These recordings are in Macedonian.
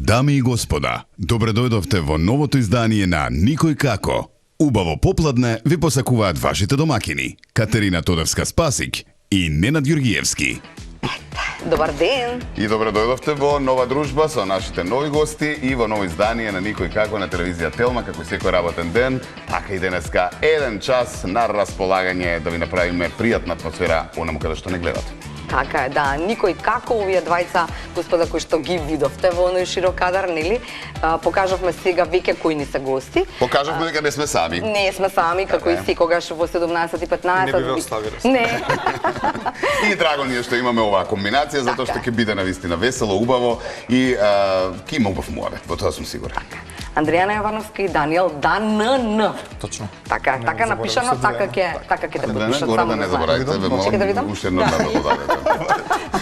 Дами и господа, добре дојдовте во новото издание на Никој како. Убаво попладне ви посакуваат вашите домакини Катерина Тодорска-Спасик и Ненад Ѓургиевски. Добар ден! И добре дојдовте во нова дружба со нашите нови гости и во ново издание на Никој како на телевизија Телма, како и секој работен ден, така и денеска 1 час на располагање да ви направиме пријатна атмосфера онаму каде што не гледате. Така е, да, Никој како овие двајца господа кои што ги видовте во оној широк кадар, нели? Покажавме сега веќе кои ни се гости. Покажавме дека не сме сами. Не сме сами, како и секогаш во 17:15. Не би ве оставиле. Не. И драго ни е што имаме оваа комбинација, затоа што ќе биде навистина весело, убаво и ќе има убав муабет, во тоа сум сигурен. Андријана Јовановска и Даниел Данн. Точно. Така напишано, така ќе те подпишат Горе само да не за заборавите, Чекај да видам. уште едно да додадете.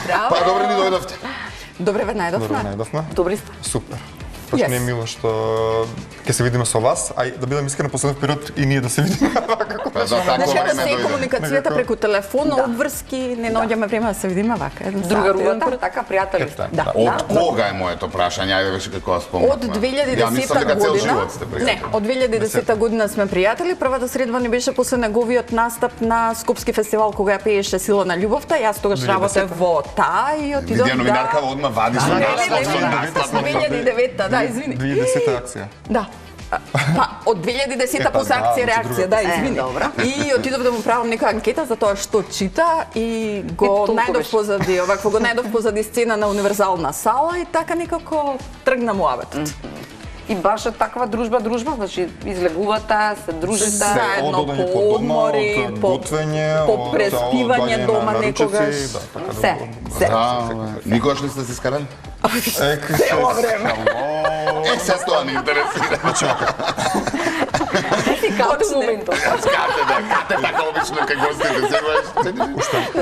Браво. Па добре ни дојдовте. Добре ве најдовме. Добре најдовме. Добри сте. Супер. Баш ми е мило што ќе се видиме со вас, а и да бидам искрен последен период и ние да се видиме. Значи, да се комуникацијата преку телефон, обврски, не наоѓаме време да се видиме вака. Другарувата, така пријатели сте. Да. Од кога е моето прашање? Ајде беше како спомнам. Од 2010 година. Не, од 2010 година сме пријатели. Првата средба ни беше после неговиот настап на Скопски фестивал кога ја пееше Сила на љубовта. Јас тогаш работев во таа и отидов Видија новинаркава одма вади со нас. 2009, да, извини. 2010 акција. Да. Па, од 2010 после акција реакција, да, извини. И отидов да му правам нека анкета за тоа што чита и го најдов позади, овакво го најдов позади сцена на универзална сала и така некако тргна муабетот. И баш таква дружба, значи излегувате, се дружите, заедно по одмори, по готвење, по преспивање дома некогаш. Се. Никогаш не сте се скарали? Цело време. Се тоа не интересира. Си кате моментот. Кате така обично кај гостите сегаш.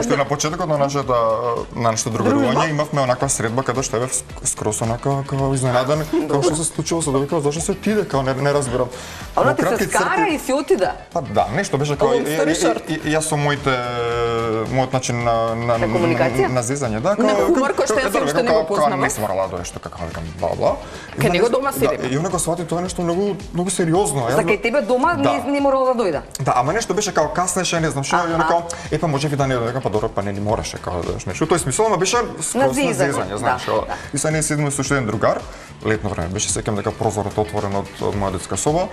Уште на почетокот на нашето другарување имавме онаква средба каде што бев скрос онака изненаден како што се случило со дека зашто се отиде, као не разбирам. Она ти се скара и си отиде. Па да, нешто беше као јас со мојот начин на зезање, да, као хумор кој што јас уште не го познавам. Не сум морала да нешто како викам бла. Кај него дома седи. И онака свати тоа нешто многу сериозно. За кај тебе дома не морало да дојде. Да, ама нешто беше као каснеше, не знам што, и онака, па може би да не дојде, па добро, па не мораше као да нешто. Тој смисол, ама беше скроз на зезање, знаеш. И сега не седиме со уште еден другар, летно време беше, сеќам дека прозорот отворен од моја детска соба.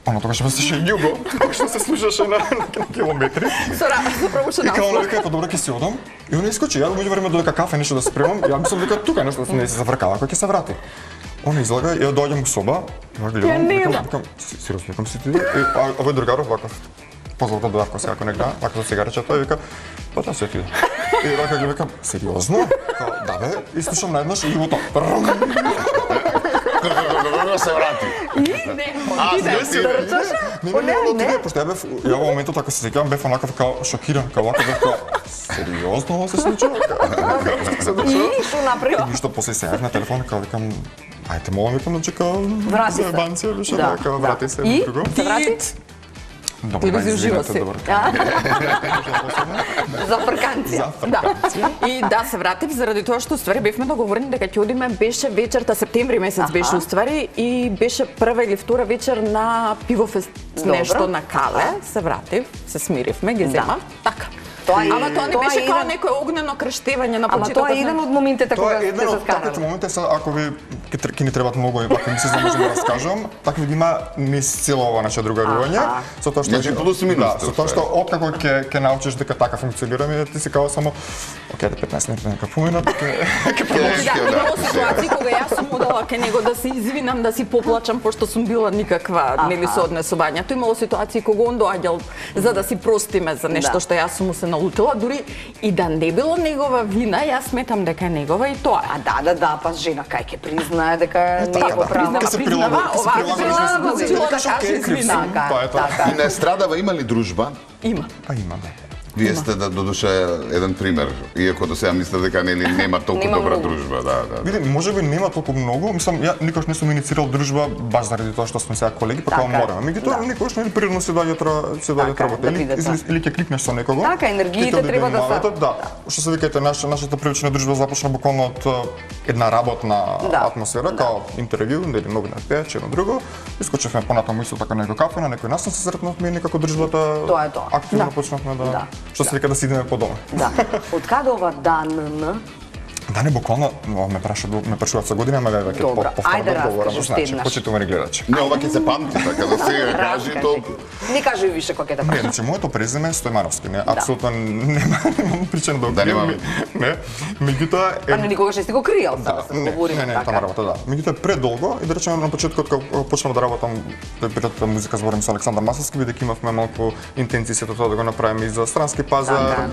Она тогаш беше љубо, како што се слушаше на километри. Со промушен наслов. И као дека добро ќе си одам. И он искочи, ја меѓувреме додека кафе нешто да спремам, ја мислам дека тука нешто не се завркала, кога ќе се врати. Он излага, ја доаѓам во соба, ја гледам, викам, сериозно, викам си ти, а овој другаров ваков, позлата дојавка сега ако не гледа, вака со сигаречето, и вика, па да се отиде. И вака ги викам, сериозно? Да бе, и слушам наеднаш и ото. Се врати. Не, пошто ја во моментот така се сеќавам бев онаков као шокиран, као вака бев као сериозно ова се случува. И што направи? Ништо после се јавив на телефон као викам ајде молам викам да чека за банција беше така врати се друго. Се врати? Добро, ужива се. За фрканција. Да. И да се вратив заради тоа што ствари бевме договорени дека ќе одиме, беше вечерта септември месец беше уствари и беше прва или втора вечер на пивофест нешто на Кале. Се вратив, се смиривме, ги зема. Така. Ама тоа не беше како некој огнено крштевање на почетокот. Ама тоа е еден од моментите кога се скарале. Тоа е еден од таквите моменти, ако ви ќе ни требат многу и вака мисли за да можам да раскажам, така ви има низ цело ова наше другарување, со тоа што значи плюс и минус. Со тоа што откако ќе научиш дека така функционираме, ти си као само окей, 15 минути нека поминат, ќе продолжиш. Да, имало ситуации кога јас сум одела кај него да се извинам, да си поплачам пошто сум била никаква нели со однесувањето. Имало ситуации кога он доаѓал за да си простиме за нешто што јас сум му се налутила, дури и да не било негова вина, јас сметам дека е негова и тоа. Да, па жена кај ќе призна знае дека не е во право. Признава, И не страдава, има ли дружба? Има. Имаме. Вие сте да додуше еден пример, иако до сега мислев дека нема толку добра дружба, да. Види, можеби нема толку многу, мислам, ја никош не сум инициирал дружба баш заради тоа што сме сега колеги, па како мораме. Меѓутоа никош нели природно се доаѓаат работи. Или ќе кликнеш со некого. Така, енергиите треба да се. Да. Што се викате, нашата прилична дружба започна буквално од една работна атмосфера, као интервју, нели новинар пееч, едно друго. Искочевме понатаму исто така на некој кафе, на некој настан се сретнавме и некако дружбата активно почнавме да што се вика да сидиме по дома. Да. Од каде ова ДАНН? Да, не буквално, ме прашуваат со година, ме веќе повторно говорам, значи, почитувани гледачи. Не, ова ќе се памти, така да се кажи толку. Не кажи више кој ќе те Не, значи, моето презиме е Стојмановски, не, апсолутно немам причина да Да немаме. Не, меѓутоа Па не никогаш не си го криел, да, да се говориме не, така. тама работа, да. Меѓутоа предолго и да речеме на почетокот кога почнав да работам пред музика зборим со Александар Масовски, бидејќи имавме малку интенции сето тоа да го направиме и за странски пазар,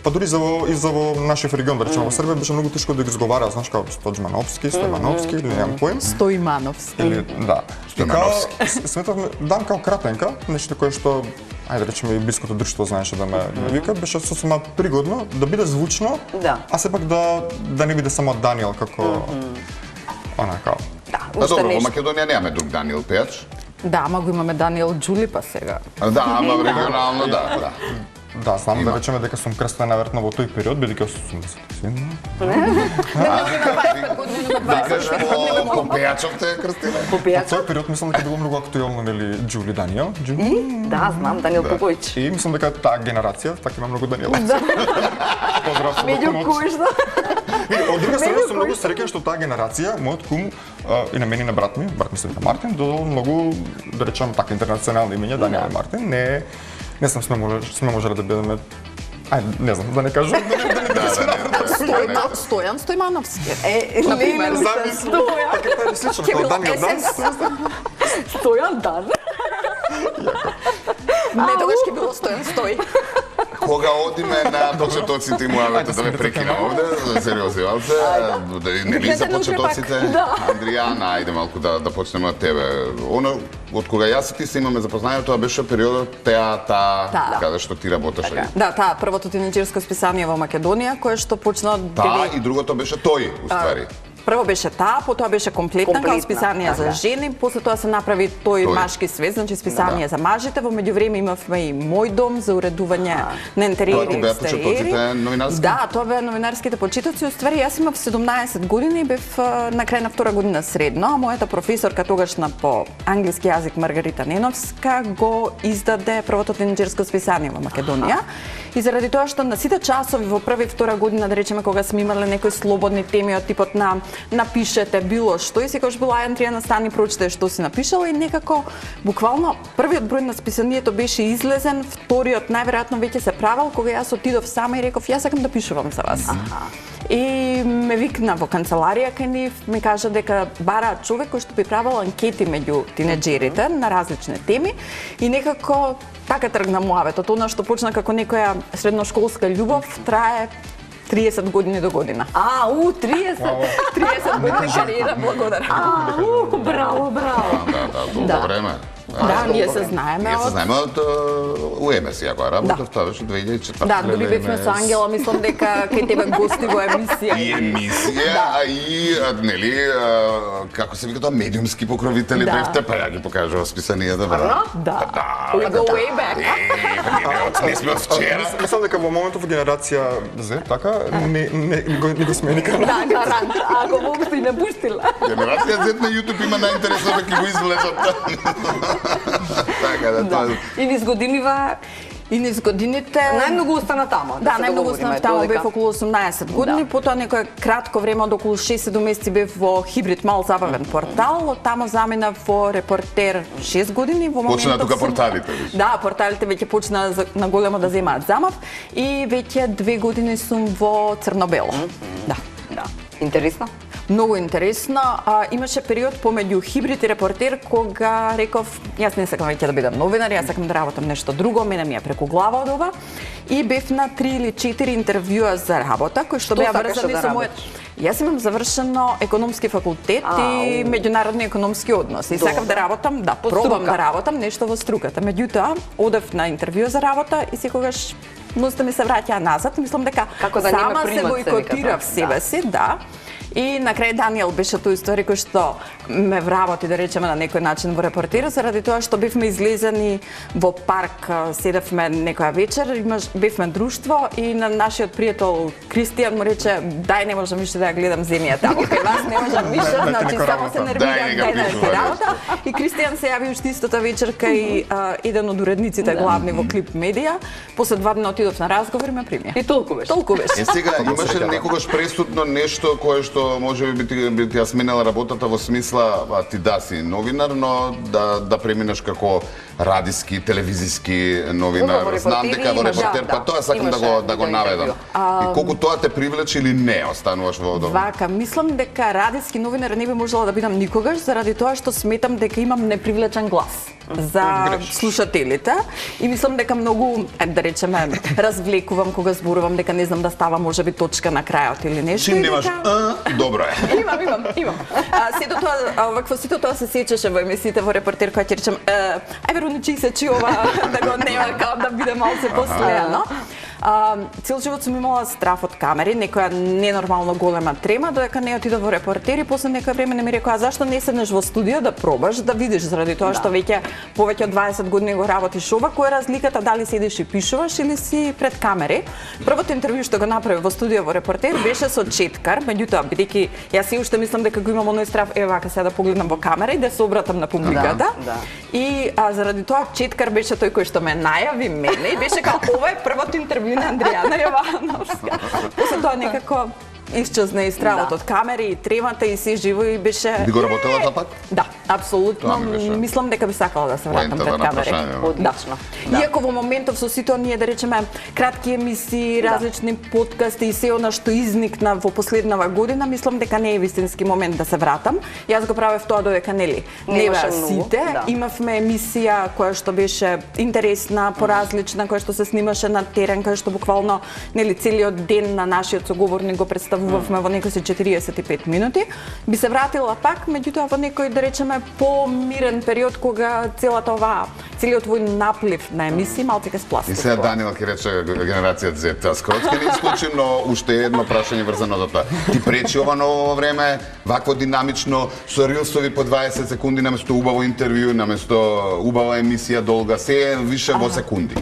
па дури и за во нашиот регион, да речеме во Србија беше многу тешко да ги изговара, знаеш, како Стојмановски, или немам поим. Стојмановски. Или да. Стојмановски. Сметавме дам као кратенка, нешто кое што ајде речеме и блиското друштво знаеше да ме вика, беше сосема пригодно да биде звучно, а сепак да не биде само Даниел како онака. Да, Добро, во Македонија немаме друг Даниел пејач. Да, ама го имаме Даниел Джулипа сега. Да, ама регионално да. Да, знам да речеме дека сум крстен наверно во тој период, бидејќи 80. Викаш по пејачов те крстина? По Во пејачот? тој период мислам дека било многу актуелно, нели, Джули Даниел. Да, знам, Даниел Поповиќ. И мислам дека таа генерација, така има многу Даниела. Поздрав со Меѓу кумот. кој што? Од друга страна сум многу среќен што таа генерација, мојот кум и на мене и на брат ми се вика Мартин, додал многу, да речам така, интернационални имиња, Даниел и Мартин. Не сме можеле да бидеме, не знам, да не кажам, Стојан Стојмановски. Например, Стојан. така е слично како Даниел Данс. Стојан Дан. Не, тогаш ќе било Стојан Стој. Кога одиме на почетоците и муавето да ме прекина овде, сериозно, нели за почетоците, Андријана, ајде малку да почнеме од тебе. Она, од кога јас и ти се имаме запознање, тоа беше периодот теата, каде што ти работеше. Да, таа првото тинеџерско списание во Македонија, кое што почна од Таа и другото беше тој, уствари. Прво беше таа, потоа беше комплетна како списание за жени, после тоа се направи тој машки свет, значи списание за мажите. Во меѓувреме имавме и Мој дом за уредување на интериери и екстериери. Да, тоа беа новинарските почитоци. Уствари, јас имав 17 години и бев на крај на втора година средно, а мојата професорка тогашна по англиски јазик Маргарита Неновска го издаде првото тинеџерско списание во Македонија. И заради тоа што на сите часови во прва и втора година, да речеме, кога сме имале некои слободни теми од типот на напишете било што и секогаш била Андријана стани прочитај што си напишала и некако буквално првиот број на списанието беше излезен, вториот најверојатно веќе се правел кога јас отидов сама и реков јас сакам да пишувам за вас. И ме викна во канцеларија кај нив, ми кажа дека бараат човек кој што би правел анкети меѓу тинеџерите на различни теми и некако така тргна муаветот. Она што почна како некоја средношколска љубов трае 30 години до година. 30? 30 години кариера, благодарам. Браво. Да, долго време. Да, ние се знаеме од... Ние се знаеме од УМС, ја која работев, тоа беше 2004. Да, дури бевме со Ангела, мислам дека кај тебе гости во емисија. И емисија, а и, нели, како се вика тоа, медиумски покровители бевте, па ја ги покажува списанијата, бра. Да. We go way back. Не сме од вчера. Мислам дека во моментов генерација Z, така, не го сме никаде. Да, гарант, ако воопшто и не пуштила. Генерација Z на YouTube има најинтересно дека го излезат. Така да тоа. И низ годинива И низ годините најмногу остана таму. Да, најмногу остана таму, бев околу 18 години, потоа некое кратко време од околу 6 месеци бев во Хибрид мал забавен портал, од таму заминав во Репортер 6 години, во моментов почна тука порталите. Да, порталите веќе почна на големо да земаат замав и веќе 2 години сум во Црно-бело. Да. Интересно? Многу интересно. Имаше период помеѓу Хибрид и Репортер кога реков јас не сакам веќе да бидам новинар, јас сакам да работам нешто друго, мене ми е преку глава од ова. И бев на 3 или 4 интервјуа за работа кои што беа врзани со мојот. Јас имам завршено економски факултет и меѓународни економски односи. И сакав да работам, пробам да работам нешто во струката. Меѓутоа, одев на интервју за работа и секогаш носта ми се враќаа назад. Мислам дека сама се бойкотирав себе си, И на крај Даниел беше тој историја кој што ме вработи, да речеме, на некој начин во репортер, заради тоа што бевме излезени во парк, седевме некоја вечер, бевме друштво и на нашиот пријател Кристијан му рече: "Дај, не можам више да ја гледам земја таму кај вас, не можам више, значи само се нервирам, дај да ја работа." И Кристијан се јави уште истата вечер кај еден од уредниците главни во Клип Медија. После 2 дни отидов на разговор и ме примија. И толку беше. Сега имаше некогаш пресудно нешто кое што може би ти ја сменила работата во смисла ти си новинар, но да преминеш како радиски, телевизиски новинар. Знам дека во репортер, па тоа сакам да го наведам. И колку тоа те привлече или не остануваш во дом? Вака, мислам дека радиски новинар не би можела да бидам никогаш, заради тоа што сметам дека имам непривлечен глас за слушателите и мислам дека многу, да речеме, развлекувам кога зборувам, дека не знам да става можеби точка на крајот или нешто. Чим немаш добро е. Имам. Сето тоа, сето тоа се сечеше во емисиите во репортер која ќе речем, ај веруничи се чи ова да го нема као да биде малце послеано. Цел живот сум имала страф од камери, некоја ненормално голема трема, додека не отидов во репортер и после некој време не ми рекоа: "Зашто не седнеш во студио да пробаш да видиш, заради тоа што веќе повеќе од 20 години го работиш ова, која е разликата дали седиш и пишуваш или си пред камери?" Првото интервју што го направив во студио во репортер беше со Четкар, меѓутоа бидејќи јас си уште мислам дека го имам оној страф, вака сега да погледнам во камера и да се обратам на публиката. И заради тоа Четкар беше тој кој што ме најави мене и беше како: "Ова е првото интервју на Андријана Јовановска." После тоа некако исчезна и стравот од камери и тремата и се живо и беше... Би го работела за пак? Да, апсолутно. Мислам дека би сакала да се вратам пред камери. Одлично. Иако во моментов со сите оние, да речеме, кратки емисии, различни подкасти и се она што изникна во последнава година, мислам дека не е вистински момент да се вратам. Јас го правев тоа додека не беа сите. Имавме емисија која што беше интересна, поразлична, која што се снимаше на терен, која што буквално целиот ден на нашиот соговорник го представувавме во некои 45 минути. Би се вратила пак, меѓутоа во некој, да речеме, помирен период кога целиот овој наплив на емисии малце ке спласти. И сега Даниел ќе рече генерација Z. Скоро ќе не исклучи, но уште едно прашање врзано за тоа. Ти пречи ова ново време, вакво динамично, со рилсови по 20 секунди наместо убаво интервју, наместо убава емисија долга, се више во секунди.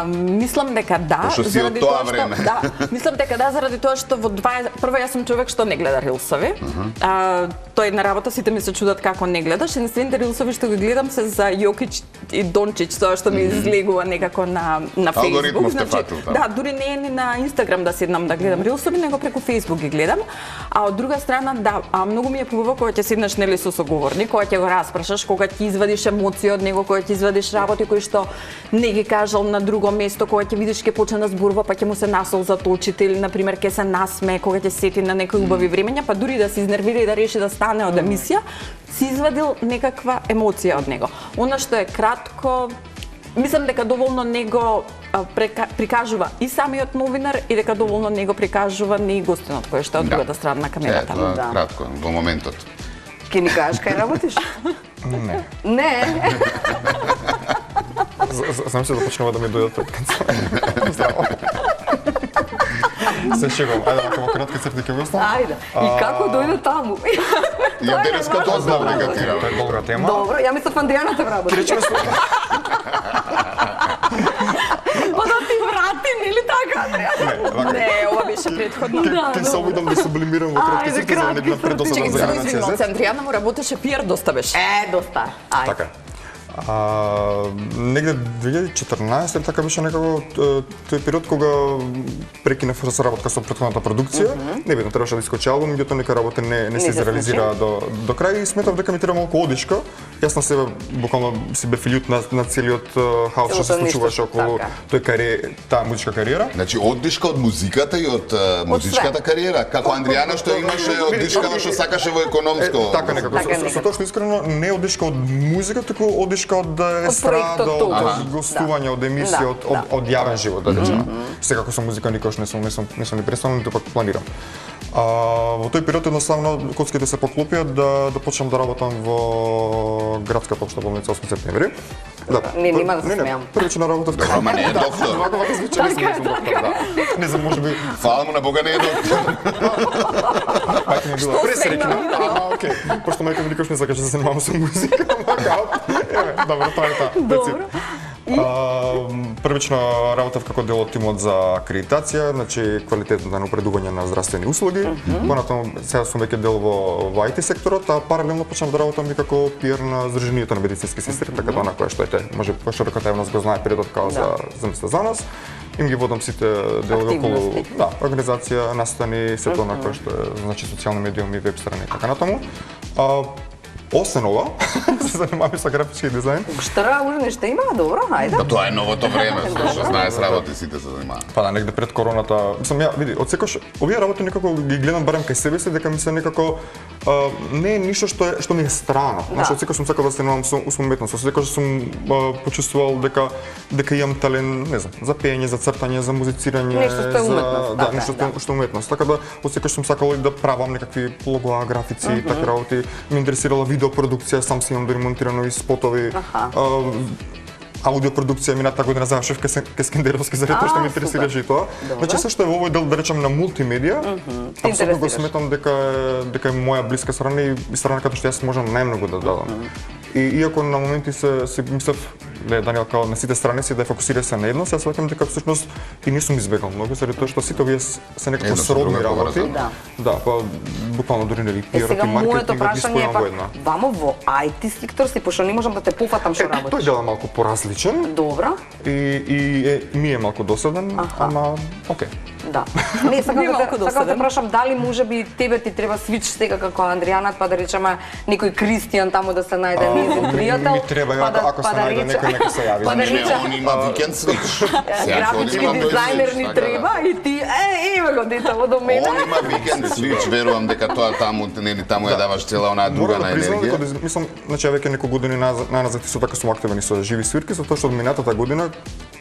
Мислам дека да, заради тоа време. Мислам дека да, заради тоа што прво јас сум човек што не гледа рилсови. Тој на работа сите ми се чудат како не гледаш, единствените рилсови што ги гледам се за Јокич и Дончич, тоа што ми излегува некако на Facebook. Алгоритмов те фатил таму. Да, дури не е ни на Инстаграм да седнам да гледам рилсови, него преку Facebook ги гледам. А од друга страна, да, многу ми е побаво кога ќе седнеш нели со соговорник, кога ќе го распрашаш, кога ќе извадиш емоции од него, кога ќе извадиш работи кои што не ги кажал на друго место, кога ќе видиш ќе почне да зборува, па ќе му се насолзат очите или на пример ќе се насме, кога ќе сети на некои убави времења, па дури да се изнервира и да реши да стане од емисија, си извадил некаква емоција од него. Она што е кратко, мислам дека доволно него прикажува и самиот новинар и дека доволно него прикажува и гостинот кој што е од другата страна на камерата. Да, кратко, во моментот. Ке ни кажеш кај работиш? Не. Не. Знам се да почнува да ми дојдат пред канцеларија. Здраво. Се шегувам. Ајде, ако во кратки црти ќе го оставам. Ајде. И како дојде таму? Ја денеска тоа знам дека ти Тоа е долга тема. Добро, ја мислам Андријана те вработи. Речеме Па да ти врати, нели така, Андријана? Не, ова беше претходно. Ќе се обидам да сублимирам во кратки црти за да не бидам предосаден за генерација Z. Андријана му работеше пиар доста беше. Доста. Ајде. Така. Негде 2014 или така беше некако тој период кога прекинав со работа со претходната продукција. Небитно требаше да искочи албум, меѓутоа нека работа не се реализира до крај и сметав дека ми треба малку одишка. Јас на себе буквално си бев лют на целиот хаос што се случуваше околу таа музичка кариера. Значи одишка од музиката и од музичката кариера, како Андријана што имаше одишка што сакаше во економско. Така некако со тоа што искрено не одишка од музика, туку одишка од естрада, од гостување, од емисија, од јавен живот, да речеме. Секако со музика никош не сум ни представен, туку планирам. Во тој период едноставно коцките се поклопија да почнам да работам во градската општа болница 8 септември. Да. Нема да се смеам. Првична работа в Ама не е доктор. Вака звучи, не сум доктор, да. Не знам, можеби Фала му на Бога не е доктор. мајка ми е била пресрекна. Окей. Пошто мајка ми никош не сакаше да се занимавам со музика, добро, тоа е таа. Добро. Првично работев како дел од тимот за акредитација, значи квалитетно напредување на здравствени услуги. Понатаму сега сум веќе дел во IT секторот, а паралелно почнав да работам и како пиар на Сдруженијето на медицински сестри, така тоа на кое што може пошироката јавност го знае периодот као за место за нас. Им ги водам сите делови околу организација, настани, сето на кое што е значи социјални медиуми, веб страни и така натаму. Освен ова, се занимавам со графички дизајн. Штра уже нешто има, добро, ајде. Тоа е новото време, што знае с работи сите се занимаваат. Па да, негде пред короната, мислам ја, види, од секој овие работи некако ги гледам барем кај себе си, дека ми се некако не е ништо што ми е страно. Значи од секој сум сакал да се занимавам со уметност, од секој сум почувствувал дека имам талент, не знам, за пеење, за цртање, за музицирање, нешто што е уметност. Да, нешто што е уметност. Така да од секој сум сакал и да правам некакви логоа, графици и така работи. Ме интересирала видеопродукција, сам си имам доремонтирано и спотови. Аудиопродукција минатата година завршив кај Скендеровски заради тоа што ме интересираше и тоа. Значи се што е во овој дел да речам на мултимедија, апсолутно го сметам дека е моја блиска страна и страна каде што јас можам најмногу да дадам. И иако на моменти се мислев Даниел као на сите страници да фокусира се на едно, се сваќам дека всушност и не сум избегал многу заради тоа што сите овие се некако сродни работи. Да, па буквално дури нели пиарот и маркетингот ги спојам во една. Вамо во IT сектор си, пошто не можам да те пофатам што работиш. Тој дел е малку поразличен. Добро. И ми е малку досаден, ама окей. Да. Не, сакам да те прашам дали можеби тебе ти треба свич сега како Андријана, па да речеме некој Кристијан таму да се најде незин пријател. Ми треба ако се најде некој нека се јави. Не, он има викенд свич. Графички дизајнер ни треба и ти има го дете во до мене. Он има викенд свич, верувам дека тоа таму нели таму ја даваш цела онаа друга на енергија. Мислам, значи веќе неколку години назад исто така сум активен и со живи свирки, затоа што од минатата година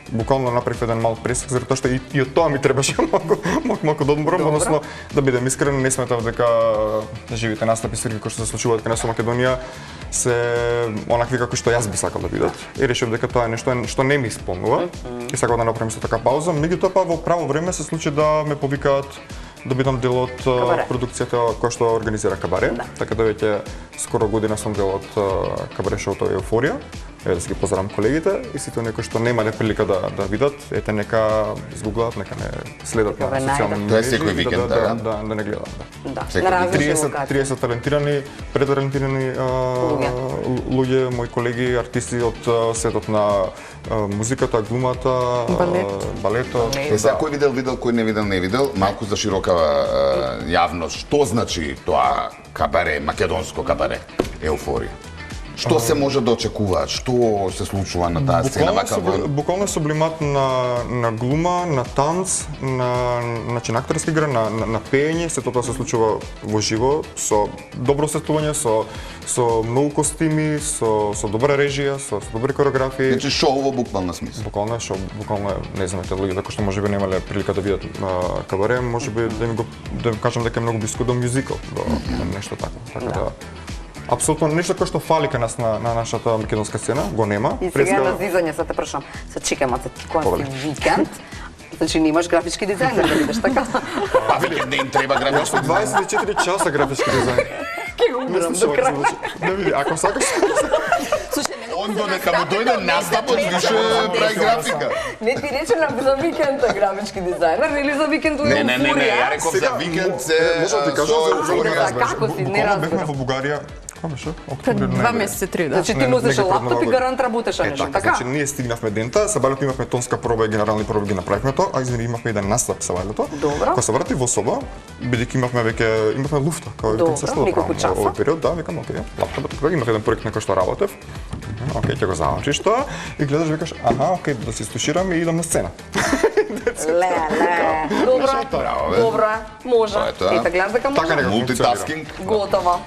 буквално направив еден мал пресек, заради тоа што и од тоа ми требаше малку да одморам, односно да бидем искрен, не сметав дека живите настапи свирки кои што се случуваат кај нас во Македонија се онакви како што јас би сакал да бидат. И решив дека тоа е нешто што не ми исполнува. И сакав да направам со така пауза, меѓутоа па во право време се случи да ме повикаат да бидам дел од продукцијата која што организира Кабаре. Така да веќе скоро година сум дел од Кабаре шоуто Еуфорија. Еве да си ги поздравам колегите и сите оние кои што немале прилика да видат, ете нека изгуглаат, нека не следат на социјални медии. Тоа е секој викенд, да не гледат. Да. 30 талентирани, преталентирани луѓе, мои колеги, артисти од светот на музиката, глумата, балетот. Сега кој видел, кој не видел, малку за широкава јавност. Што значи тоа кабаре, македонско кабаре, Еуфорија? Што се може да очекуваат? Што се случува на таа сцена вака во? Буквално сублимат на глума, на танц, на актерска игра, на пеење, сето тоа се случува во живо, со добро осветлување, со многу костими, со добра режија, со добри кореографии. Значи шоу во буквална смисла. Буквално е шоу, буквално не знам луѓе кои што можеби немале прилика да видат кабаре, можеби да им кажам дека е многу блиско до мюзикал, до нешто такво. Така да апсолутно нешто кој што фали кај нас на нашата македонска сцена, го нема. И сега на зизање се те прашам, се чекам, а ти кој си викенд? Значи немаш графички дизајнер да бидеш така? Па викенд не им треба графички дизајнер. 24 часа графички дизајнер. Ке го умрам до крај. Да види, ако сакаш. Он додека му дојде настапот, више прави графика. Не ти рече за викенд графички дизајнер или за викенд Не, ја реков за викенд се можам ти кажам за како си, не разбирам. Бевме во Бугарија. Кога беше? Пред 2 месеци, 3, да. Значи ти носеше лаптоп и гарант работеше нешто, така? Значи ние стигнавме дента, сабајлето имавме тонска проба и генерални проби ги направивме тоа, а извини имавме еден настап сабајлето. Кога се врати во соба, бидејќи имавме луфта, како викам се што да правам овој период, да, викам окей, лаптопот така, имав еден проект на кој што работев. Окей, ќе го завршиш тоа и гледаш викаш, окей, да се стуширам и идам на сцена. Добро, може. Ете, гледаш дека може. Мултитаскинг. Готово.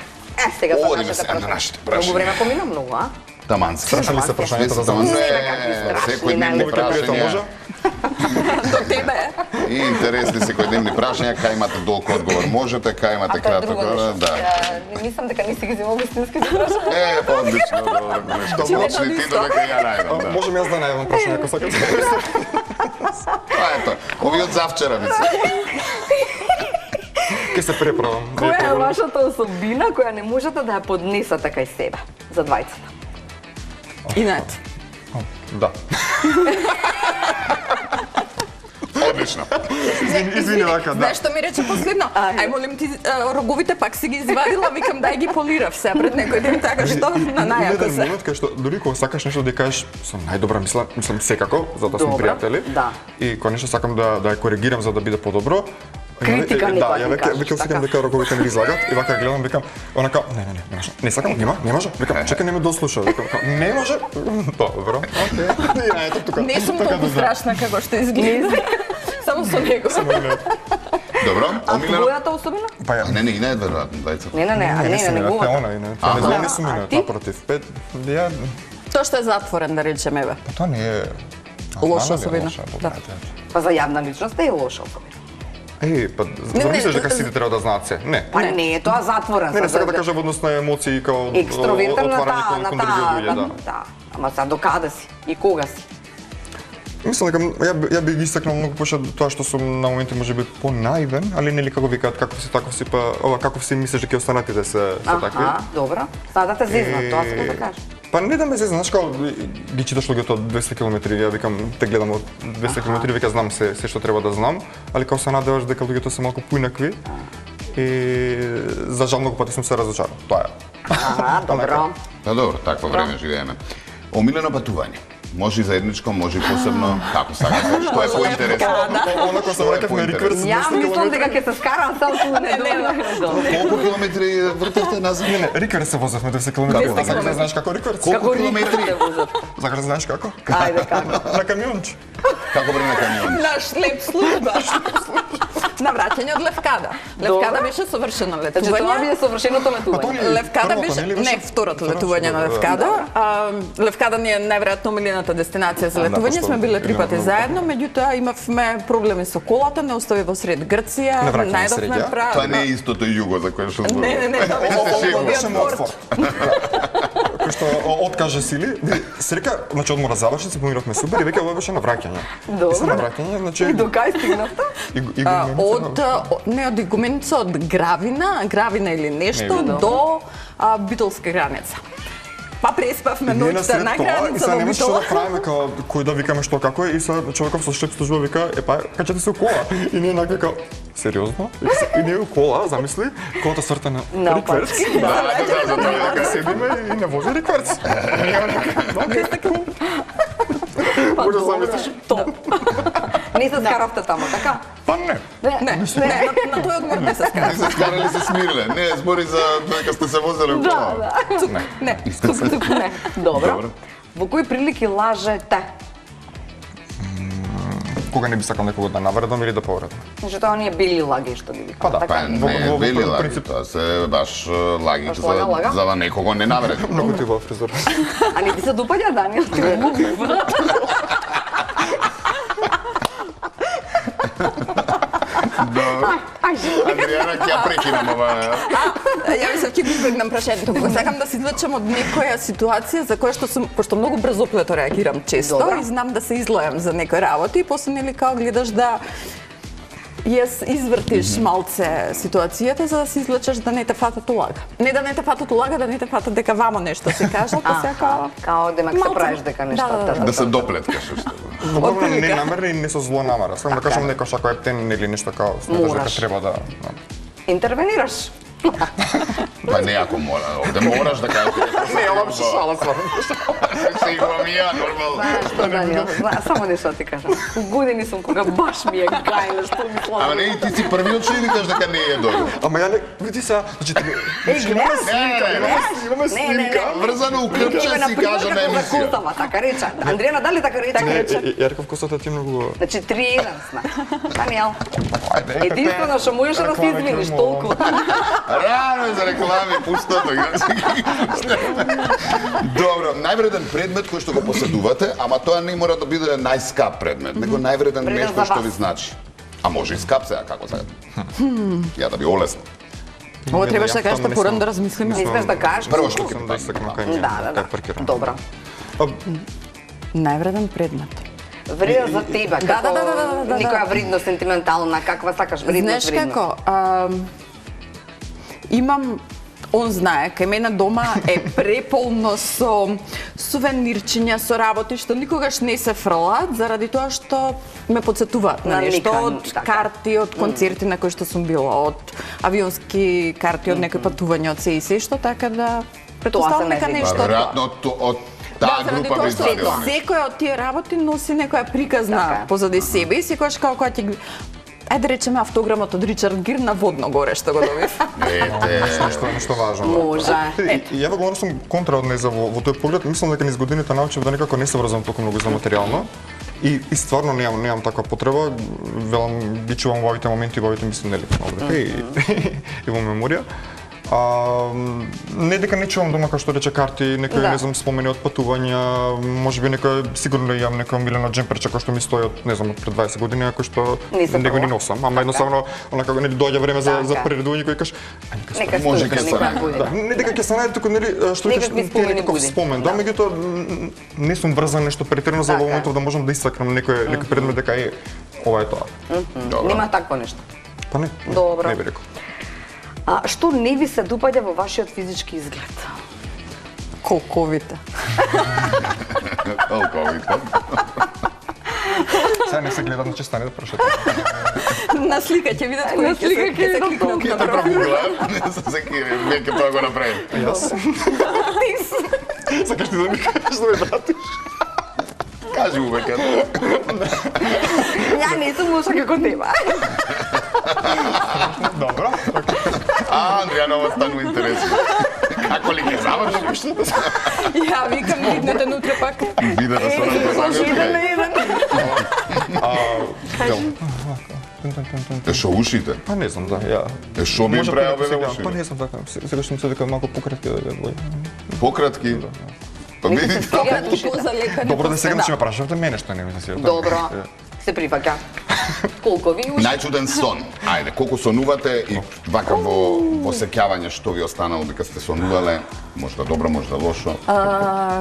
Сега на нашите прашања. Многу време помина многу, а? Тамански. Страшни ли се прашањата за тамански? Секој дневни прашања. Со тебе. И интересни секојдневни прашања, кај имате долг одговор можете, кај имате краток одговор, да. Мислам дека не си ги земал вистински прашања. Одлично, добро, нешто почни ти додека ја најдам. Можем јас да најдам прашање ако сакате. Ето, овие од завчера мислам. Ке се преправам. Која е вашата особина која не можете да ја поднесете кај себе за двајцата? Инат. Да. Одлично. Извини вака, да. Знаеш што ми рече последно? Ај молим ти роговите пак си ги извадила, викам дај ги полирав се пред некој ден така што на најако Еден се. момент кај што дури кога сакаш нешто да кажеш сум најдобра, мислам секако, затоа сум Добро, пријатели. да. И кога нешто сакам да ја коригирам за да биде подобро. Критика Да, никогаш ја не веќе кажеш, осеќам така. дека роговите ми ги излагат и вака гледам, викам, онака, не може. Не сакам, не може. Викам, чекај, не ме дослуша. Викам, не може. Добро. Окей. И ето тука. Не сум Така толку да знам. страшна како што изгледа. Само со него. Добро, А омилено. твојата особина? Па ја. Не играат веројатно двајцата. Не, Не неговата. она, не сум А имена, ти? напротив. Ја, Тоа што е затворен, да речем, еве. па тоа не е Лоша знам ли е особина. лоша, Да. Па за јавна личност е лоша особина. Па Не, зар мислиш не, дека сите треба да знаат се? Не. Па не е тоа затворен. Не, за- сакам да кажам однос на емоции као екстровертен на отворање таа, кон други луѓе, да. да. Ама сега до каде си и кога си? Мислам дека ја би ги истакнал многу поше тоа што сум на моменти можеби понаивен, али нели како викаат каков си таков си па ова каков си мислиш дека останатите се такви. Добро. Сега да те зизнат, тоа сакам да кажам. Па не да ме зезна, знаеш како ги читаш луѓето од 200 километри, ја викам те гледам од 200 километри, вика знам се што треба да знам, али кога се надеваш дека луѓето се малку поинакви и за жал многу пати сум се разочарал. Тоа е. Добро. Па добро, такво време живееме. Омилено патување. Може и заедничко, може и посебно, како сакате, што е поинтересно. Она кога се враќав на Рикверс, Ја 200 мислам километри. дека ќе се скарам сам ту не добро. Колку километри вртевте назад? Не, Рикверс се возевме 200 километри. Како? Сакаш да знаеш како Рикверс? Колку километри? Сакаш да знаеш како? Ајде како. На камионче. Како бре на камион? Наш леп служба. На враќање од Левкада. Левкада Добро. беше совршено Значи тоа летување. би е совршеното Па тоа летување. не е Левкада првото, беше нели беше? не второто летување на Да. Левкада. Левкада ни е најверојатно омилената дестинација за летување. пошто Сме биле 3 пати многу. заедно, меѓутоа имавме проблеми со колата, не остави во сред Грција, На враќање најдовме среќа? прав. Тоа не е истото југо за кое што зборувам. Не, тоа беше Беше овој мојот порт. Кој што откаже сили, срека, значи одмора заврши, се помиравме супер и веќе ова беше на враќање. Добро. И се на враќање, значи И до кај стигнавте? Од Игуменица, од Гравина или нешто Не, до Битолска граница. Па преспавме ние ноќта насред на тоа, и граница сега во немаше што Битола. да правиме, као кој да викаме што како е, и сега човеков со шеп служба вика, качете се у кола. И ние нака као, сериозно? И ние у кола, замисли, колата сврта на Рикверц. Наопатски. Дека седиме и не вози Рикверц. Ние онака, може да замислиш. Топ. Не се скаравте тамо, така? Па не. Не, на тој одмор не се скара. Не се скарали се смириле. Не, збори за дека сте се возели у кола. Да. Не. Тук не. Добро. Добро. Во кои прилики лажете? Кога не би сакал некого да навредам или да повредам. Значи тоа ние били лаги што ги викаме. Па да, така? Па не, во бели лаги, принцип- тоа се баш лаги Баш лага, лага? за да некого не навреди. Многу ти во фризура. А не ти се допаѓа, Даниел? Ти го губва. Адријана, ќе ја прекинам ова. Ја мислам ќе го избегнам прашањето. Кога сакам да се извлечам од некоја ситуација за која што сум, пошто многу брзоплето реагирам често Добро. и знам да се излојам за некои работи и после нели као гледаш да јас извртиш малце ситуацијата за да се извлечеш да не те фатат улага. Не да не те фатат улага, да не те фатат дека вамо нешто се кажа, па сега као Као демак се Малце- правиш дека нешто. Да. Да се доплеткаш што. Добро, не Отприлика. намерно и не со зло намера. Само да кажам некој ако ептен или нешто као сметаш дека Мораш. треба да. Интервенираш. Па не ако мора, овде мораш да кажеш. Не, ова беше шала стварно. Се играм и ја нормално. Знаеш што, Даниел, само нешто ти кажам. Години сум кога баш ми е гајле што ми слава. Ама не, и ти си првиот што викаш дека не е добро. Ама ја не види сега, значи гледаш? имаме снимка. Врзано у крпче си кажа на емисија. Косава, така рече. Андријана, дали така рече? Не, ја реков косата ти многу. Значи 3-1 сме. Даниел, Ајде. единствено што можеш да се извиниш толку. Рано е за реклами, пустото. Добро, највреден предмет кој што го поседувате, ама тоа не мора да биде најскап предмет, него највреден Вреден нешто за што вас. ви значи. А може и скап сега, како сега. Ја да би олесно. Ова требаше да кажеш порано да размислиме. Не искаш да кажеш? Прво што Сакам да истакнам кај Да, мене, да, кај паркирам. Добро. Највреден предмет. Вреден за тебе, Да, како да. некоја вредност сентиментална, каква сакаш вредност? Знаеш како, имам он знае, кај мене дома е преполно со сувенирчиња, со работи што никогаш не се фрлат, заради тоа што ме подсетуваат на На нешто, некај, од така. карти, од концерти на кои што сум била, од авионски карти, од некои патувања, од се и се што, така да претпоставам не дека знам. нешто од тоа. Веројатно од таа заради група тоа би што извадила. секоја од тие работи носи некоја приказна Така е. позади себе и секогаш како кога ти ајде речеме автограмот од Ричард Гир на водно горе што го добив. Ете, Нешто важно. Може. И ја главно сум контра од неја во тој поглед. Мислам дека низ годините научив да некако не се врзам толку многу за материјално. И стварно немам таква потреба. Велам ги чувам во овите моменти, во овите мисли нели овде и во меморија. Не дека не чувам дома како што рече карти, некои Да. не знам спомени од патувања, можеби некој сигурно имам некоја милена джемперче кој што ми стои од не знам од пред 20 години, кој што Не се него ни пробува. носам, ама едноставно онака нели доаѓа време за Така. прередување кој кажеш Нека Може стои ќе за се некоја најде. година. да, не дека ќе се најде туку нели што Некакви викаш спомени некаков буди. спомен. Да, Да. меѓутоа не сум врзан нешто претерано за Така во е. моментов да можам да истакнам некој предмет дека е ова е тоа. Нема такво нешто. Па не. Добро. Не би рекол. А што не ви се допаѓа во вашиот физички изглед? Колковите. Алковите. Сега не се гледат, значи стане да прашате. На слика ќе видат кој На слика ќе ќе се видам кликнат Ќе на те профил. прогуглам, не се секири, веќе тоа го направи. Јас. Сакаш ти да ми кажеш да ме пратиш? Кажи му веќе. Ја не сум лоша како тебе. Добро. Андријана, ова станува интересно. Како ли ќе завршиш? Ја викам иднете нутре пак. Видете со нас да Слушай, еден на еден. Е шо ушите? Па не знам, да, ја. Е шо би Може правил да бе сега- ушите? Па не знам така. Сега што ми се дека малку пократки да ја. Пократки? Па видите, Пократки позалекани. Добро да сега да. ќе ме прашавте мене што не ми се сеќавам. Добро. Се прифаќа. Колку ви уши? најчуден сон. Ајде, колку сонувате и вака во сеќавање што ви останало дека сте сонувале, можда добро, можда лошо.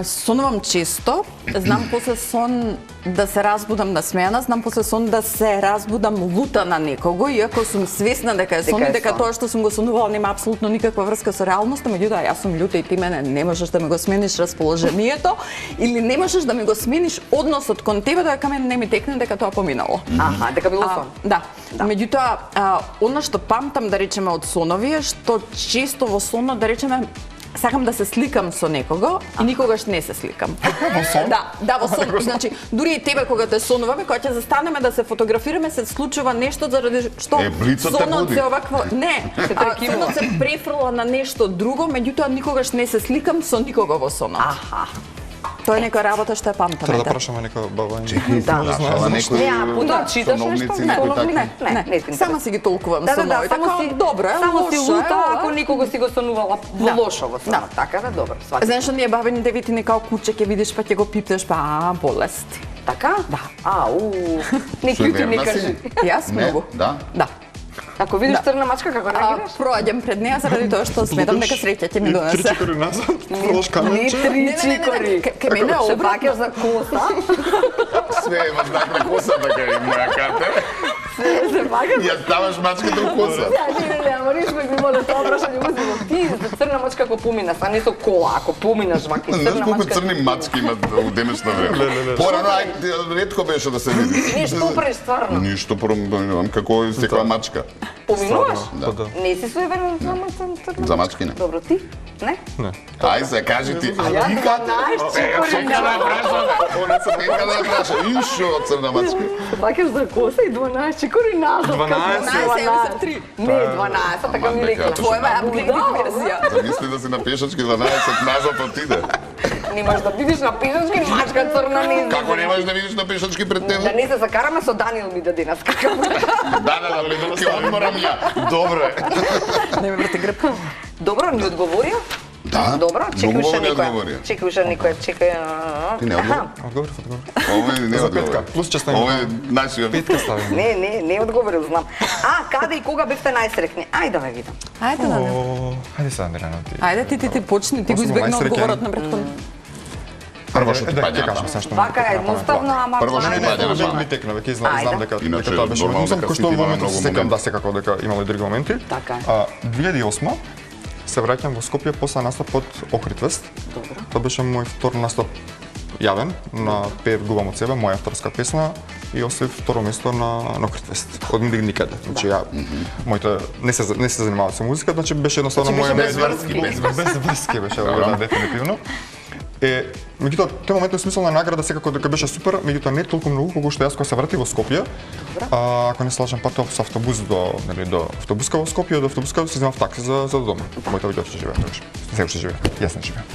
Сонувам често, знам после сон да се разбудам насмејана, знам после сон да се разбудам лута на некого, иако сум свесна дека е сон Дека и е дека сон. тоа што сум го сонувала нема апсолутно никаква врска со реалноста, меѓутоа јас сум љута и ти мене не можеш да ми го смениш расположението или не можеш да ми го смениш односот кон тебе додека мене не ми текне дека тоа поминало. Аха, дека било сон. Да. Меѓутоа, она што памтам да речеме од сонови е што често во сонот да речеме сакам да се сликам со некого и никогаш не се сликам. Во сон? Да, во сон. Значи, дури и тебе кога те сонуваме, кога ќе застанеме да се фотографираме, се случува нешто заради што блицот те сонот буди. се овакво не, сонот се префрла на нешто друго, меѓутоа никогаш не се сликам со никого во сонот. Аха. Тоа е нека работа што ја памтам. Треба да ете. прашаме некоја баба. Чекај, Да. прашала некој Не, а потоа читаш нешто? соновници, Не, некој соновни, такви. не, не ти Сама си ги толкувам Да, сонови, само така си добро е, само си лошо е, лута ова. ако никого си го сонувала во Да. лошо во сонот. Да. Така да, добро, сваќам. Знаеш што ние бабини девите као куче ќе видиш па ќе го пипнеш па болести. Така? Да. Не Што, кјути не верна кажи. си? Јас Не, многу. да. Да. Ако видиш Да. црна мачка како реагираш? Проаѓам пред неа заради тоа што сметам дека среќа ќе ми Три донесе. чекори назад, продолж Не каменче. три чикори. Кај мене е Се обратно. пакеш за коса, Све имаш таква коса, така и моја карта. се пакеш. Ја ставаш мачката у коса. Не, ама ниш ме ги моля тоа прашање узимо. Ти за црна мачка ако поминаш, а не со кола, ако поминаш вака Знаеш црна колку мачка. црни мачки имат у денешно време? Порано, ретко беше да се види. Ништо преш стварно. Ништо проминувам како и секоја мачка. Поминуваш? Да. Не си суеверен за црна За мачки не. Добро, ти? Не? Ај се, кажи ти, а Ја ти 12 каде? чекори Нека да прашам. Нека да прашам. Ишо од црна мачка. Се пакеш за коса и 12 чекори назад. 12, Не, 12, така ми Аман, рекла. дека, Твоја е апгрейдед верзија. Замисли да си на пешачки 12 назад отиде. Немаш да видиш на пешачки мачка црна не. Како немаш да видиш на пешачки пред Да тебе? не се закараме со Даниел ми да денес какав. Да, ќе одморам ја. Добро е. Не ме врти грб. Добро, ни одговорија? Да, Добро, чекай многу уште не некоја. одговорија. Чекай уште некоја, чекай. Ти не одговори? Одговор. Овој не За петка, одговори. плюс честна Овој нашиот. Петка ставим. Не одговорил, знам. Каде и кога бевте најсреќни? Ајде да ве видам. Ајде да не. Ајде сега, Андрена, ти. Ајде ти почни, ти го Осмо избегна најсреќен. одговорот на претходно. Прво што ти Да, паѓа ќе на кажам памет. сега што Вака е едноставно, ама Прво што Не, ти не, паѓа на веќе ми памет. текна, веќе Ајде. знам дека Иначе, тоа беше нормално музам, дека кој си што ти во има моментот многу се секам моменти. да секако дека имало и други моменти. Така е. 2008 се враќам во Скопје после настап од Охридвест. Добро. Тоа беше мој втор настап јавен на Пеев губам од себе, моја авторска песна и освоив второ место на Охридвест. Од никаде. Значи ја моите не се занимавав со музика, значи беше едноставно Значи, моја беше безврски, безврски беше да, дефинитивно. Меѓутоа, тој момент е смисла на награда секако дека беше супер, меѓутоа не толку многу колку што јас кога се вратив во Скопје. Ако не се лажам, патував со автобус до автобуска во Скопје, до автобуска се земав такси за дома. Моите луѓе што живеат тогаш. Се уште живеат. Јас не живеам.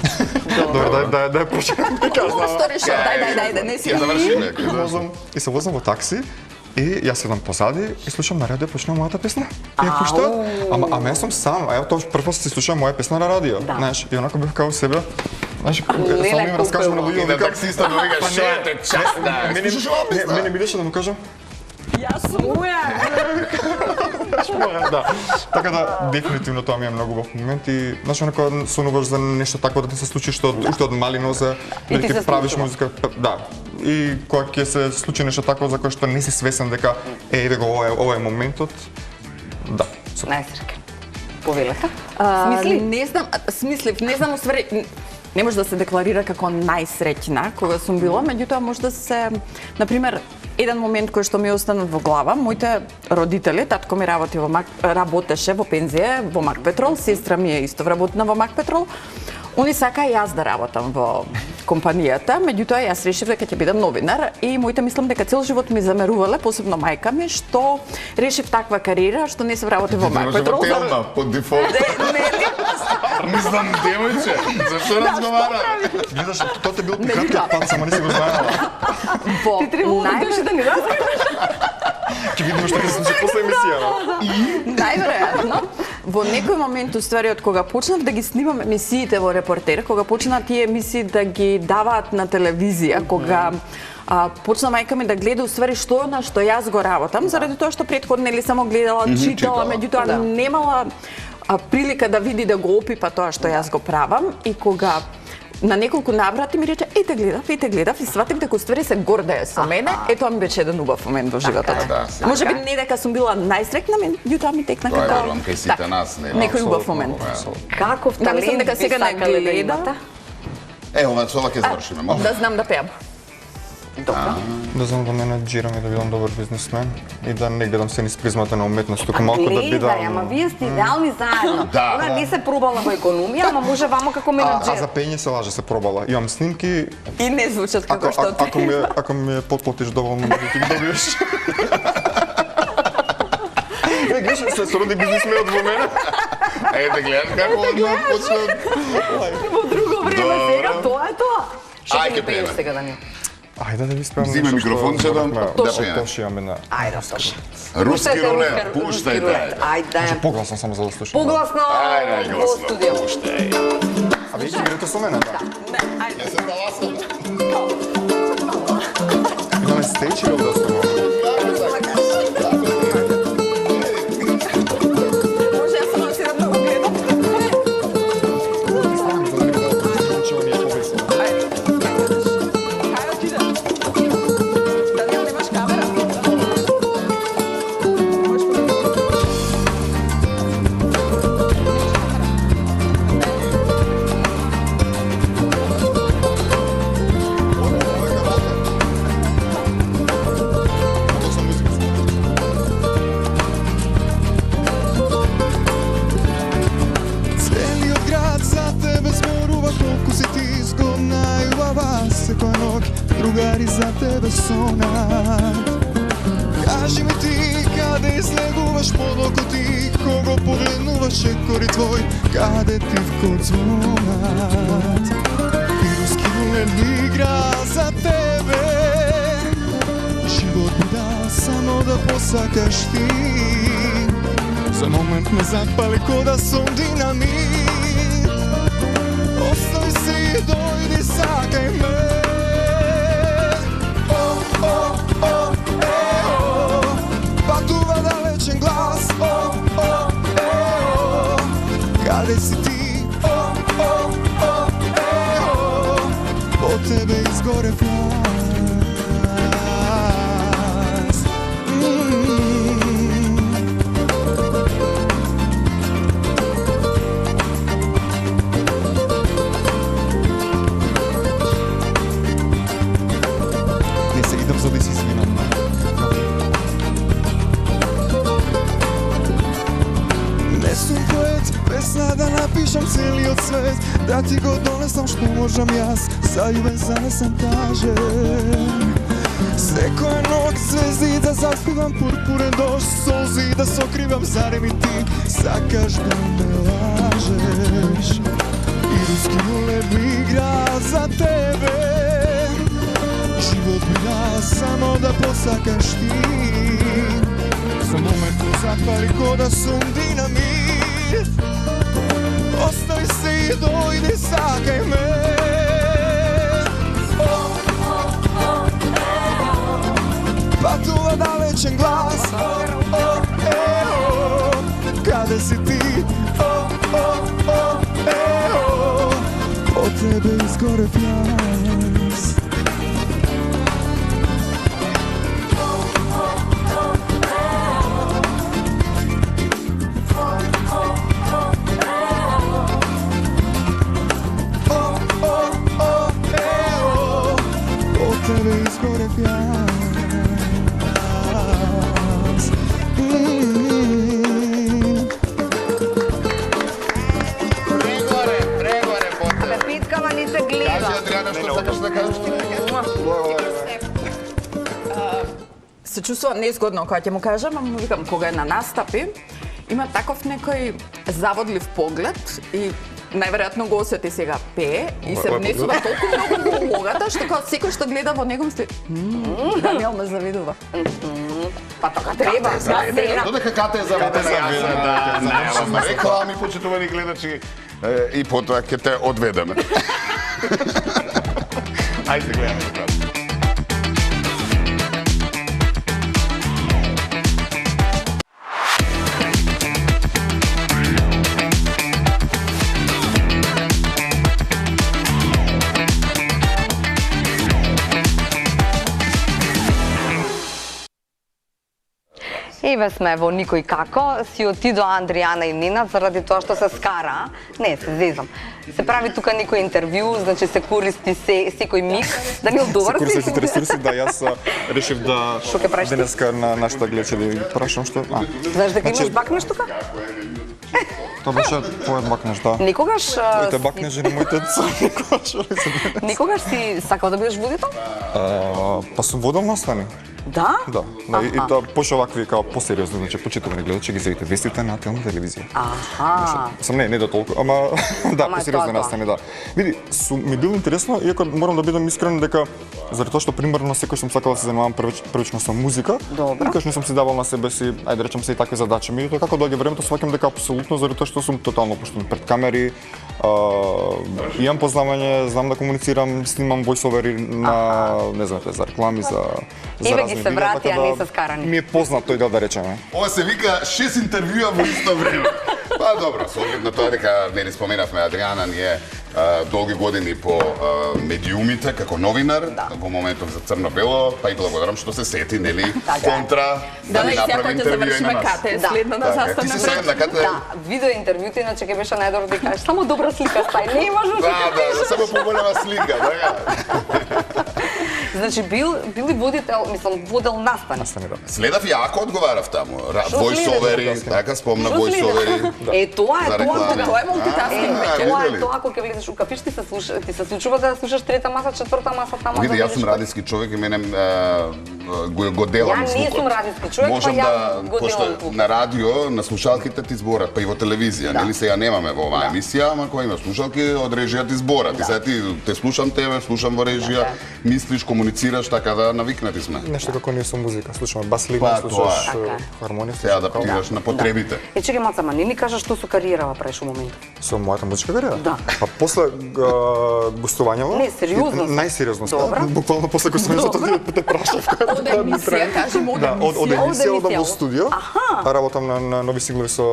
Добро, да почнем да кажам. Сториш, дај, не си. Ќе завршиме, ќе завршиме. Возам и се возам во такси и јас седам позади и слушам на радио почнува мојата песна. И ако што? Ама јас сум сам, а ја тоа прв пат се слушам моја песна на радио, знаеш, и онако бев као себе. Знаеш, само им раскажувам на луѓе, И на таксиста ми вика, шо те час да. Мене ми идеше да му кажам, Јас сум моја. да. Така да, дефинитивно тоа ми е многу убав момент и знаеш онако сонуваш за нешто такво да ти се случи што уште од мали нозе, И ти ќе се правиш случува. музика, да. И кога ќе се случи нешто такво за кое што не си свесен дека еве го ова е моментот. Да. Најсреќен. Повелете? Смисли? Не знам, не знам уствари, не може да се декларира како најсреќна кога сум била, меѓутоа може да се, на пример, еден момент кој што ми останат во глава, моите родители, татко ми работеше во пензија во Макпетрол, сестра ми е исто вработена во Макпетрол. Они сака јас да работам во компанијата, меѓутоа јас решив дека ќе бидам новинар и моите мислам дека цел живот ми замерувале, посебно мајка ми, што решив таква кариера, што не се вработи во Макпетрол. Телма, по дефолт. Мислам, девојче, зашто разговара? Гледаш, тоа те бил краткиот пат, само не си го знаела. Ти требало да дојдеш да ни разкажеш. Ќе видиме што ќе се случи после емисијата. Најверојатно, во некој момент уствари од кога почнав да ги снимам емисиите во Репортер, кога почна тие емисии да ги даваат на телевизија, кога почна мајка ми да гледа уствари што на што јас го работам, заради тоа што претходно нели само гледала, читала, меѓутоа немала прилика да види да го опипа тоа што јас го правам и кога на неколку наврати ми рече ете гледав и сватив дека уствари се гордее со мене, тоа ми беше еден убав момент во животот. да, Можеби не дека сум била најсреќна, меѓутоа ми текна Тоа е како верувам кај сите нас, не. некој убав момент. Каков Да, мислам талент дека би сега не сакале да гледа. имате? Ова со ова ќе завршиме, може? Да знам да пеам. Добро. Да знам да менеджирам и да бидам добар бизнисмен и да не гледам се низ призмата на уметност, туку малку да бидам. Гледај, ама вие сте идеални заедно. Да. Она не се пробала во економија, ама може вамо како А менеджер. за пење се лаже, се пробала. Имам снимки. И не звучат како што Ако ми потплатиш доволно, може ти ги добиеш. Гледаш, се сроди бизнисменот во мене. Ете, гледаш како одмah почна. Во друго време сега, тоа е тоа. Што Ај, ќе ќе ни пееш пееме. сега, Даниел? Ајде да ви спеам Зиме нешто што микрофонче да зборевме пееме. од Тоши имам една. Ајде, слушай. Руски рулет, пуштајте. Ајде. Погласно само за да слушам. Погласно Ајде, во гласно. студио. А вие ќе играте со мене, да? Ќе се таласам. Имаме стејч или да сме? Може јас само да седам да го гледам. Хајде отиде. Даниел, немаш камера? Можеш погледам. Целиот град за тебе зборува колку си ти згодна и убава секоја ноќ другари за тебе сонат. Кажи ми ти каде излегуваш подолго ти кого погледнуваш чекори твој каде ти вкот звонат. И руски рулет игра за тебе живот би дал само да посакаш ти. За момент ме запали ко да сум динамит. изгорев јас. Не се идам за да си извинам. Не сум поет, песна да напишам целиот свет, да ти го донесам што можам јас, заљубен занесен тажен. Секоја ноќ звезди да заспивам пурпурен дожд, солзи да сокривам, зарем и ти сакаш да ме лажеш. И руски улеп игра за тебе, живот ми да само да посакаш ти. За момент му запали ко да сум динамит, остави се и дојди, сакај ме. Патува далечен глас, каде си ти? По тебе изгорев јас. Тебе изгорев јас. Прегоре, поте. Питкава ни се гледа. Кажи, Адриана, што сакаш да кажеш? Се чувствувам неизгодно кога ќе му кажам, ама му викам кога е на настапи, има таков некој заводлив поглед и најверојатно го осети сега пее и се внесува толку многу во улогата што кога секој што гледа во него мисли Даниел ме завидува. Па така треба. Додека кате е заведена јас. Реклами, почитувани гледачи, и потоа ќе те одведеме. Ајде гледаме. Еве сме во Никој како, си отидоа Андријана и Нина заради тоа што се скара. Не, се зезам. Се прави тука некој интервју, значи се користи секој миг. Даниел, добар си? Се користи ресурси, да, јас решив да Што ќе правиш ти? денеска на нашите гледачи да прашам што. Знаеш дека имаш бакнеш тука? Тоа беше твојот бакнеш, да. Никогаш Моите бакнежи на моите деца, никогаш си сакал да бидеш водител? Па сум водел настани. Да? Да, и тоа поше овакви као посериозно, значи почитувани гледачи ги зрите вестите на Телма телевизија. Аха. Сам не до толку, ама да, Ама посериозно тоа. настани, да. Види, ми било интересно, иако морам да бидам искрен дека заради тоа што примерно секој сум сакал да се занимавам првично со музика, Добро. никогаш не сум си давал на себе си, ајде да речем се и такви задачи. Меѓутоа како доаѓа времето сваќам дека апсолутно заради тоа што сум тотално поштен пред камери, имам познавање, знам да комуницирам, снимам војсовери на не знам, за реклами, за Еве разни ги се видеа, врати, така а не се скарани. Ми е познат тој да речеме. Ова се вика 6 интервјуа во исто време. Па добро, со оглед на тоа дека нели споменавме Адријана, ние долги години по медиумите како новинар, во моментов за Црно-бело, па и благодарам што се сети, нели, контра Да, ни и сега направи ќе интервју и на завршиме нас. кате, Да. следно на Ти заставна си сега на кате. Да, видео интервјуто, иначе ќе беше најдобро да кажеш само добра слика стај, не можеш да Да, само поголема слика, да. Значи бил и водител, мислам, водел настани. Настани, да. Следав јако одговарав таму. Што Војсовери, следев? така спомна Што војсовери. следев? Тоа За е реклами. Тоа е мултитаскинг веќе. Тоа е видели? тоа кога ќе влезеш у кафиш, ти се случува да слушаш трета маса, четврта маса таму. Види, да јас сум видиш радиски човек и мене го делам Ја не звукот. сум радиски човек, па Можам ја да, го пошто делам звукот. на радио, на слушалките ти зборат, па и во телевизија, нели сега немаме во оваа емисија, ама кога има слушалки, од режија ти зборат. И сега ти те слушам тебе, слушам во режија, мислиш, комуницираш комуницираш така да навикнати сме. Нешто како ние со музика, слушаме бас линија, Па, слушаш тоа е. хармонија, Се адаптираш на потребите. Чекај малце, ама не ни кажа што со кариерава правиш во моментот? со мојата музичка кариера. Да. Па после гостувањето, Не, сериозно. најсериозно, Добра. буквално после гостувањето те прашав кога Од емисија, кажем, од да, од емисија Од одам во емисија. студио. Работам на нови синглови со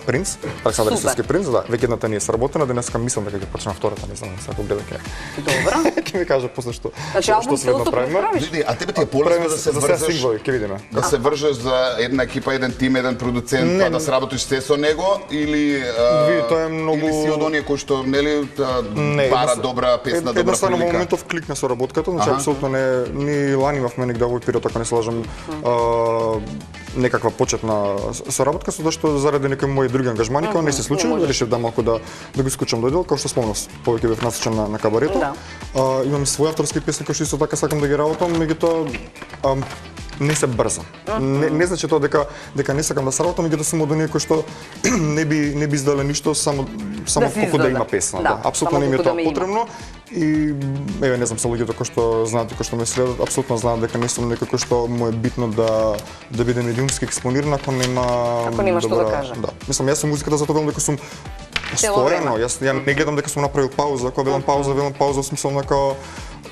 Принц, Александар Супер. Исуски Принц, да, веќе едната не е сработена, денеска мислам дека ќе почнам втората, не знам, сега гледам ќе. Добра. Ќе ми каже после што Значи, албум што следно целото правиме. правиш? Види, а тебе ти е полесно да се за сега врзеш, синглови, ќе видиме. да се врзеш за една екипа, еден тим, еден продуцент, Не, па да сработиш се со него или Види, тоа е многу- или си од оние кои што нели Не, бара едноставно- добра песна, добра едноставно во прилика. моментов кликна со работката, значи апсолутно не ни лани имавме негде овој период, ако не се лажам, некаква почетна соработка, со зашто заради некои мои други ангажмани, кога не се случи, решив да малку да го исклучам до дел, како што спомнав, повеќе бев насочен на кабарето. Да. Имам и свои авторски песни кои што исто така сакам да ги работам, меѓутоа не се брзам. Не значи тоа дека не сакам да сработам, меѓутоа сум од оние кои што не би издале ништо само се колку да издаде. има песна. Да, Да, апсолутно само не ми е колку да тоа ме има. потребно. И еве не знам, се луѓето кои што знаат и кои што ме следат, апсолутно знаат дека не сум некој кој што му е битно да биде медиумски експониран ако нема Ако нема што да каже. Да. Мислам, јас сум музиката затоа велам дека сум постојано. Јас не гледам дека сум направил пауза, кога велам пауза во смисла на како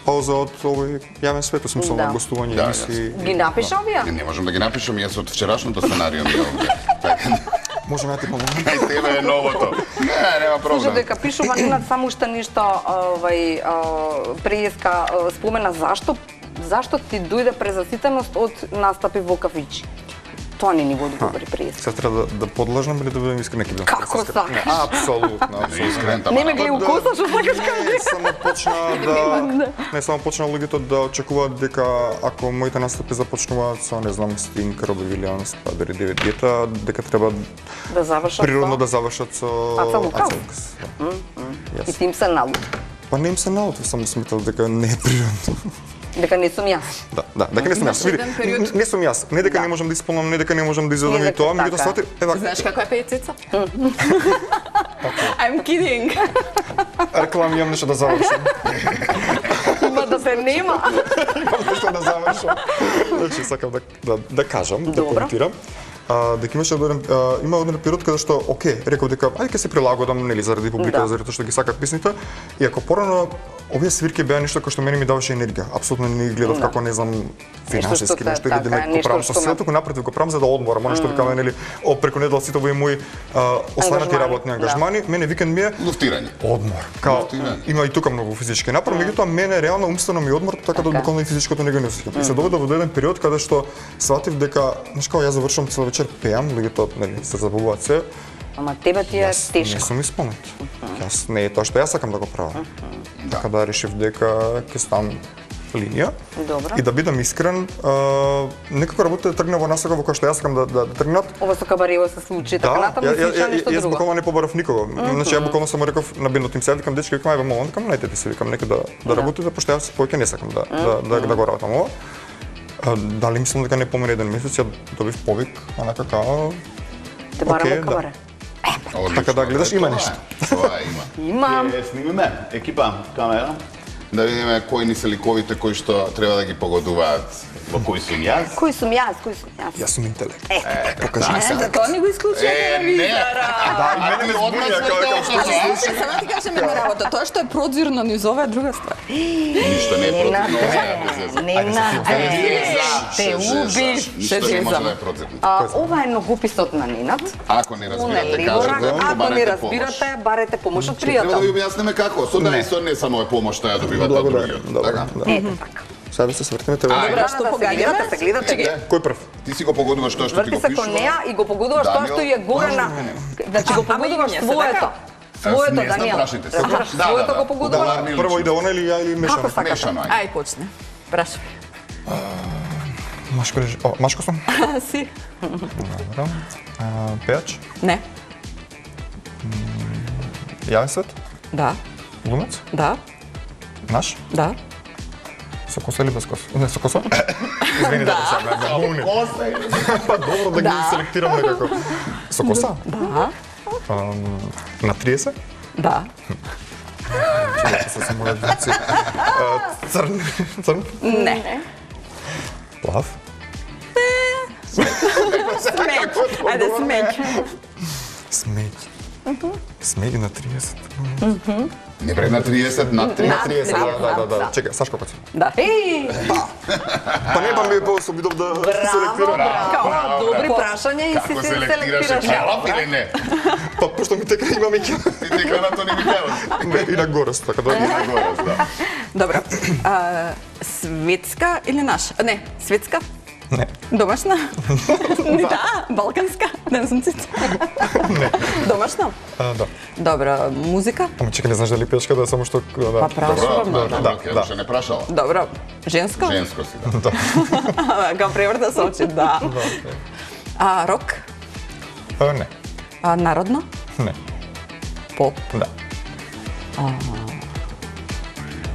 пауза од овој јавен свет, во смисла на гостување, Да, емисии. Ги напиша овие? Не можам да ги напишам, јас од вчерашното сценарио ми е овде. Така, Можеме да ти помогнем. ај тебе е новото. Не, нема Слушай, проблем. дека пишува Нинат само уште нешто, преска спомена зашто ти дојде презаситеност од настапи во кафичи. Тоа не ни води добри преска. Сега треба да подлажнам или да бидам искрен, неки бидам. Како сакаш? Не, апсолутно. Искрен, Не ме гледа у коса, што сакаш кажи? Само почна луѓето да очекуваат дека ако моите настапи започнуваат со, не знам, Стинг, Роби Вилијамс, па дори Девид Гета, дека треба Да завршат природно да завршат со Аца Лукас? Јас. И ти им се налут. Па не им се наутив, само сметал дека не е природно. Дека не сум јас. Да, дека не сум јас. Имаше еден период- Не сум јас. Не дека не можам да исполнам, не дека не можам да изведам Не и тоа, дека меѓутоа така. свати, ева, Знаеш како е пејцица? I'm kidding. реклам имам нешто да завршам. Има да се нема. Имам нешто да завршам. Значи сакам да кажам, да Добро. коментирам. Дека имаше има еден период каде што окей, реков дека ајде ќе се прилагодам, нели, заради публика, Да. заради тоа што ги сакат песните. И ако порано овие свирки беа нешто кој што мене ми даваше енергија. Апсолутно не ги гледав како не знам финансиски што нешто или така, демек го нешто правам со што сето, го напротив го правам за да одморам, она што викаме нели, преку недела сите овие мои останати Ангажмани, работни ангажмани, мене викенд ми е Луфтирање. одмор. Као, има и тука многу физички напор, меѓутоа мене реално умствено ми одмор, така да буквално и физичкото не го не осеќам. И се доведе во еден период каде што сватив дека, знаеш како, јас завршувам цел вечер пеам, луѓето нели се забавуваат се. Ама тебе ти е Јас не тешко. сум исполнет. Јас не е тоа што јас сакам да го правам. Така да решив дека ќе ставам линија. Добро. И да бидам искрен, некако работите тргна во насока во која што јас сакам да тргнат. Ова со кабарево се случи, така натаму случи нешто јас друго. буквално не побарав никого. Значи ја буквално само реков на бендот им се викам дечки, викам ајде молам, викам најдете се, викам нека да работите, пошто јас повеќе не сакам да го работам ова. Дали мислам дека не помине еден месец, ја добив повик, онака као Те барам окей, во да. кабаре. Така да гледаш, има нешто. Тоа има. Имам. Снимиме, екипа, камера. Да видиме кои ни се ликовите кои што треба да ги погодуваат. Во кој сум јас? Кој сум јас? Кој сум јас? Јас сум интелект. Покажи ми се. Тоа ни го исклучи телевизора. Да, и мене ме збунија како што се случи. Сама ти кажем една работа, тоа што е продзирно низ ова е друга ствар. Ништо не е продзирно. Те уби. Ништо не може да е продзирно. Ова е ногописот на Нинат. Ако не разбирате, Либора, кажете, ако не барете помош. разбирате, барете помош од Треба да ви пријател. објасниме како. Со да и со не само е помош таа добивате од Благодарам. другиот. Добро. Така? Да. Ете така. Сега се свртиме тебе. Ајде. Добра, што Да се гледате, погаѓаме? се гледате. Кој прв? Ти си го погодуваш тоа што ти Врти го се пишува. кон неа и го погодуваш тоа Даниел, што е горе на... Значи го Ама погодуваш имање се, своето. така? Своето, Не знам, Даниел. прашајте се. Разбираш, своето го погодуваш. Ударни Прво иде она или ја или мешано? Како сакате? Мешано е. Ај почне. Прашај. Машко режи. О, машко сум. Си? Добро. Пејач? Не. Јавен свет? Да. Глумец? Да. Наш? Да. Со коса или без коса? Не, со коса? Извини да сега ме бумни. Па добро да ги Да. селектирам некако. Со коса? Да. На 30? Да. се само едици. Црн. Не. Плав. Смеќ. Ајде смеќ. Смеќ. Смеќ на 30. Не пред на 30, над 30. Да. Чекај, Сашко пати. Да. Па не, па ми се обидов да селектирам. Добри прашања и Како се селектираш селектираш. келап или не? Па пошто ми тека има меќе. Ти тека на тони Михајлов. Не, и на горес, така да. На горас, да. Добро. Светска или наша? Не, светска? Не. Домашна? Да, балканска? Не знам ците. Не. Домашна? Да. Добро, музика? Ама чекай, не знаеш дали пееш да само што Па да. прашувам. Добро, ќе не прашала. Добро, женска? Женско си, да. Као преврта се очи, да. Рок? Не. Народно? Не. Поп? Да.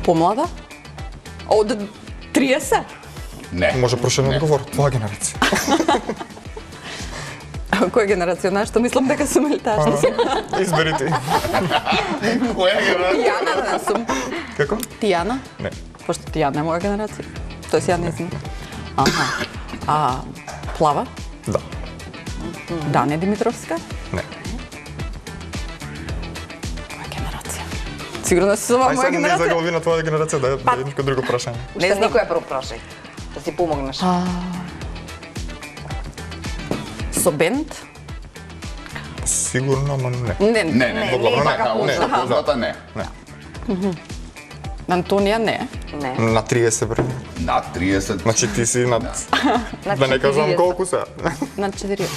Помлада? Од 30? Не. Може прошен одговор, твоја генерација. Која генерација, знаеш што мислам дека сум или таа? Изберите. Која генерација? Тијана не сум. Како? Тијана? Не. Пошто Тијана е моја генерација. Тоест ја не знам. Плава? Да. Дане Димитровска? Не. Моја генерација. Сигурно се ова Ај моја сега не за генерација. главина твоја генерација, да е некој друго прашање. Не Уште знам. никоја прво прашај. Да си помогнеш. Со бенд? Сигурно, ама не. Не. Не, не, не, така позната не. Антонија не. Не. На 30 бре. Над 30. Значи ти си над... Да не кажам 40. колку се. На 4.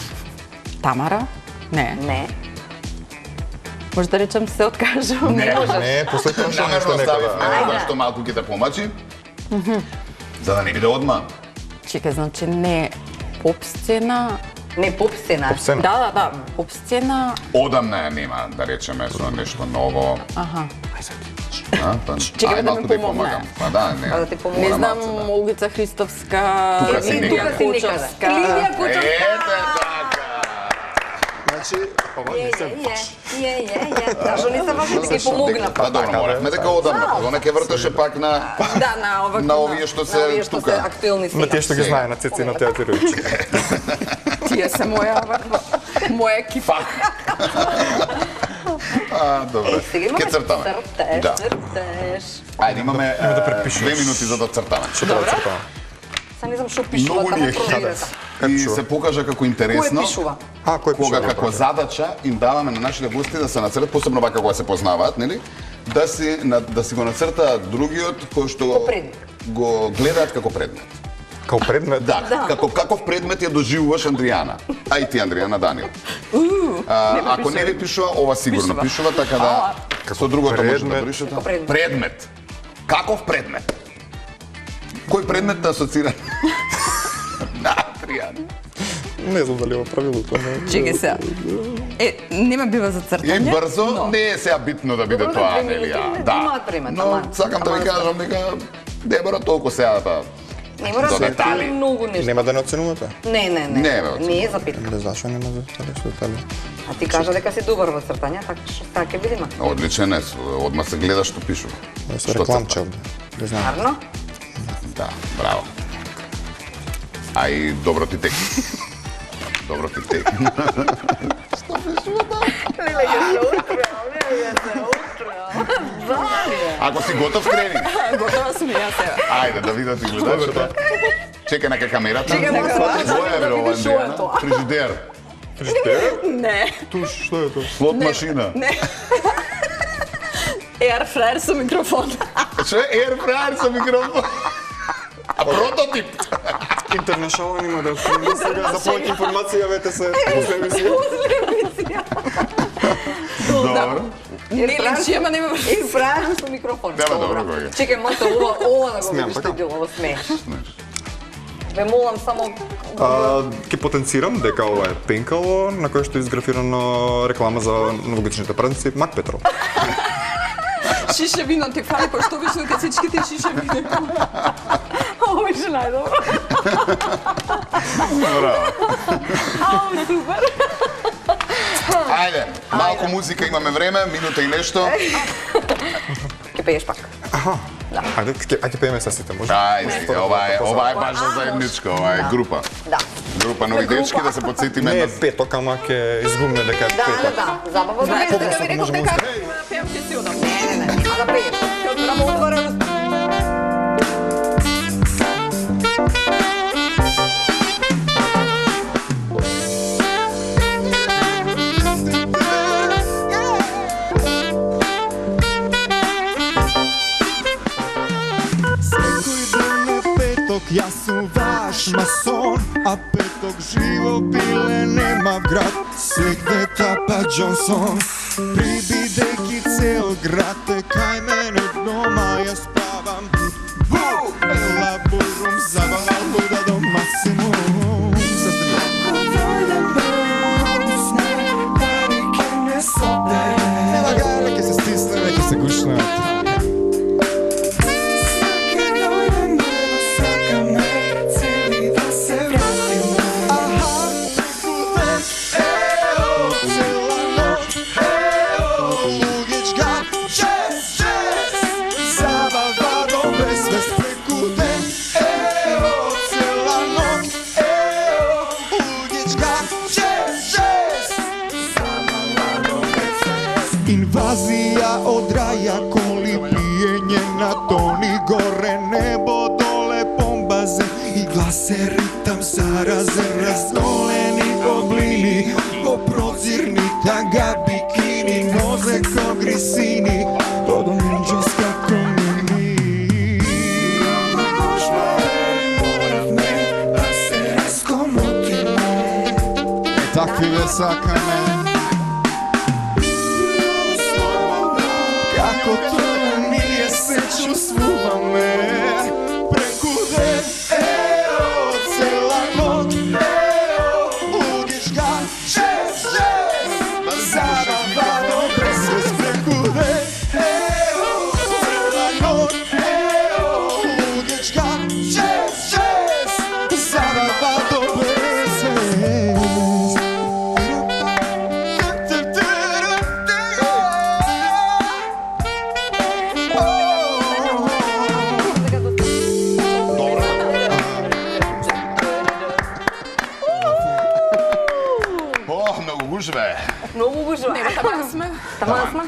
Тамара? Не. Не. Може да речем се откажам. Не можеш. Не, после прашање Намерно што оставивме, некада. зашто малку ќе те помачи. За да не биде одма. Чекај, значи не поп сцена. Не поп сцена. Сцена. Да, поп сцена. Одамна ја нема, да речеме, со нешто ново. Аха. Чекај да ми малку да ја помогне. помагам. Па да, не. Да ти помогам. Не Мора знам, малце, да. Олгица Христовска. Тука си Лидија некаде. Кучовска. Лидија Кучовска. Ете така. Значи, ова не се... Зашо не се важно да ги помогна? Па добро, моравме дека одамна. Она ќе вртеше пак на Да, на ова. на овие што се Овие што се тука. актуелни На тие сега. што ги знае на Цеци и на Театерович. Тие се моја екипа. Добро. Сега имаме Ќе цртаме. Цртеш, Да. цртеш. Ајде, имаме да препишуваш. 2 минути за да цртаме. Што треба цртаме? Сега не знам што пишува Многу ни таму е прозирата. И се покажа како Кој интересно. пишува? Кој Кога пишува? како задача им даваме на нашите гости да се нацртат, посебно вака кога се познаваат, нели? Да си го нацртаат другиот кој што предмет. го гледаат како предмет. Као предмет? Да, каков предмет ја доживуваш Андријана, а и ти Андријана Данил. Ако не ви пишува, ова сигурно пишува, така да со другото може да предмет. бришете. предмет. Предмет. Каков предмет? Кој предмет да асоцира на Андријана? Не знам дали ова правилото. Чекај се. Нема бива за И цртање. брзо, не е сега битно да биде Добро, тоа, да, нели? примет, Да. имаат примет, Но ама- сакам да ви ама- кажам дека не мора толку сега да Не мора До да детали. многу нешто. Нема да не оценувате? Не, Не, бе, не е за питка. Не, зашо нема да детали со детали? А ти кажа дека си добар во цртање, така што сега ќе видиме. Одличен е, одма се гледа што пишува. Да се Што рекламче црта. овде. Да знам. Арно? Да, браво. А и добро ти текст. Добро ти текст. Ако си готов, крени. Готова сум и јас сега. Ајде да видат и гледачите. Чекај нека камерата. Чекај, нека сватиш, Која е да бе ова, видиш што е Андријана? тоа. Фрижидер. Не. Туш, што е тоа? Слот машина. Не. Air fryer со микрофон. Што е air fryer со микрофон? А прототип? Интернешнал има да сега за повеќе информација јавете се после емисија. Добро. Не личи, ама нема врз. И правиш со микрофон. Нема добро, кој е. Чекај, моето ова да го Смеам, видиш така? ти дело смееш. Ве молам само Ке потенцирам дека ова е пенкало на кое што е изграфирано реклама за новогодишните празници Мак Петрол. Шише вино ти фали, пошто обично кај всичките шише вино. Ово беше најдобро. Браво. Ау, супер. Ајде, малку музика имаме време, минута и нешто. ќе пееш пак. Ајде пееме се сите, може? Ајде, ова е баш за заедничка, ова е група. Да. Група нови дечки да се подсетиме Не на е петок, ама ќе изгубне дека е петок. Да. Забава да Знаете, пееш. да ви реков дека пеам ќе си одам. Не, а да пееш. Ќе отворам отвора. Јас сум ваш масон, а петок живо пиле нема в град. Свегде Папа Джонсон, прибидејќи цел град е кај мене дома, јас спавам. Ела бурум, забава луда до максимум. Нема гајле, ке се стисне, ке се гушне. Invazija od raja, koli pijenje na toni, gore nebo, dole bombaze i glase ritam zarazen, razdoleni oblini, ko prozirni tanga bikini, noze ko grisini, od ninđoska komini. Takvi vesakane, kako to nije se čustvуваме, прекуде, цела ног, угиш га, жест, забава добре свест, прекуде, цела ног, угиш га, жест, забава добре свест. Многу гужва. Нема таман сме. Таман сме.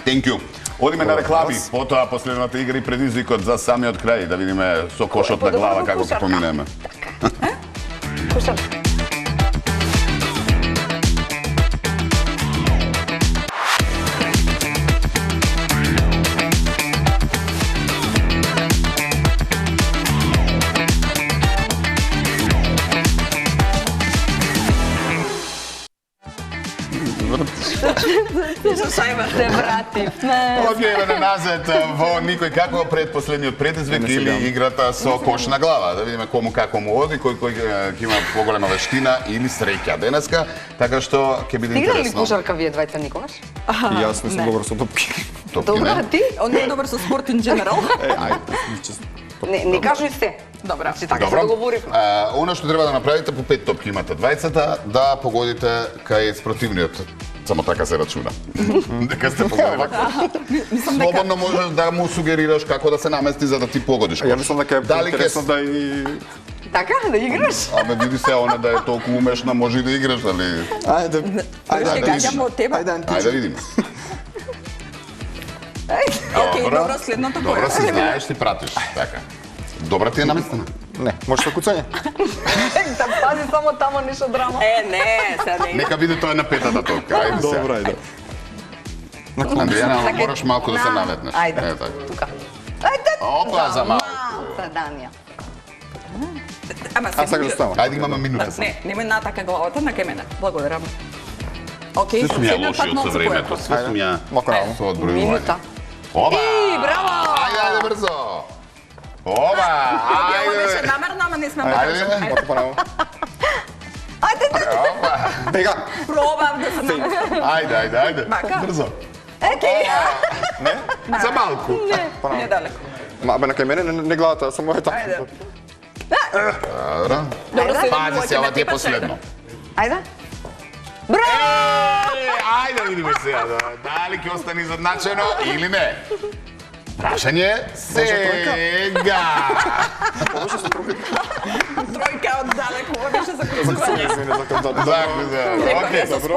Thank you. Одиме на реклами, потоа последната игра и предизвикот за самиот крај, да видиме со кошот на глава како ќе поминеме. Кушарка. Се вративме. Океј, назад во никој како предпоследниот предизвик или играта со кош на глава. Да видиме кому како му оди, кој ќе има поголема вештина или среќа денеска, така што ќе биде Играли ли интересно. кошарка вие двајца никогаш? Јас не сум добар со топки. Топки, Добра, не? ти? Он не е добар со спорт in general. Не кажуј се. Добра. Значи така се договоривме. Она што треба да направите, по 5 топки имате двајцата, да погодите кај спротивниот. Само така се рачуна. Дека сте погодили. Слободно можеш да му сугерираш како да се намести за да ти погодиш. Ја мислам дека е Дали интересно ќе- да и... Така, да играш? Абе, види се, она да е толку умешна, може и да играш, дали? Ајде, Ќе гаѓам од тебе. Ајде да видиме. Океј, добро, следното кој Добро е? си знаеш, ти пратиш. Така. Добра ти е наместена. Не, може со куцање. Да пази само тамо нешто драма. Не, сега не. Нека биде тоа на петата топка. Ајде сега. Добро, ајде. Андријана, ама мораш малку да се наветнеш. Ајде, Е, така. тука. Ајде. Опа, за малку. Данија. Ама А сега да ставам. Ајде имаме минута само. Не, немој натака главата на мене. Благодарам. Океј, Се сум ја следниот пат лошиот со малку времето, појако. се сум ја Малку рамо. со одбројување. Минута. Оба! И, браво! Ајде брзо! Оба! Океј, ова беше Ајде! намерно, ама не сме Ајде! Малку понамо. Ајде, Оба! Бега. Пробав да се наместам. Ајде! Мака? Брзо! Океј. Не? За малку! Не далеко. Ма, бе, на кај мене не гледате, само е така. Ајде. Добро. Добро, Ајде. се Пази се, ова ти е последно. Ајде. Браво! Ајде видиме сега, дали ќе остане изодначено или не. Прашање сега. Тројка од далеку, беше за крузување.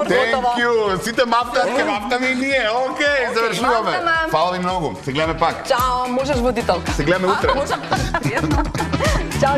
Thank you. Сите мафтаме и ние. Окей, завршуваме. Фала ви многу. Се гледаме пак. Чао, можеш водителка. Се гледаме утре. Можам. Чао.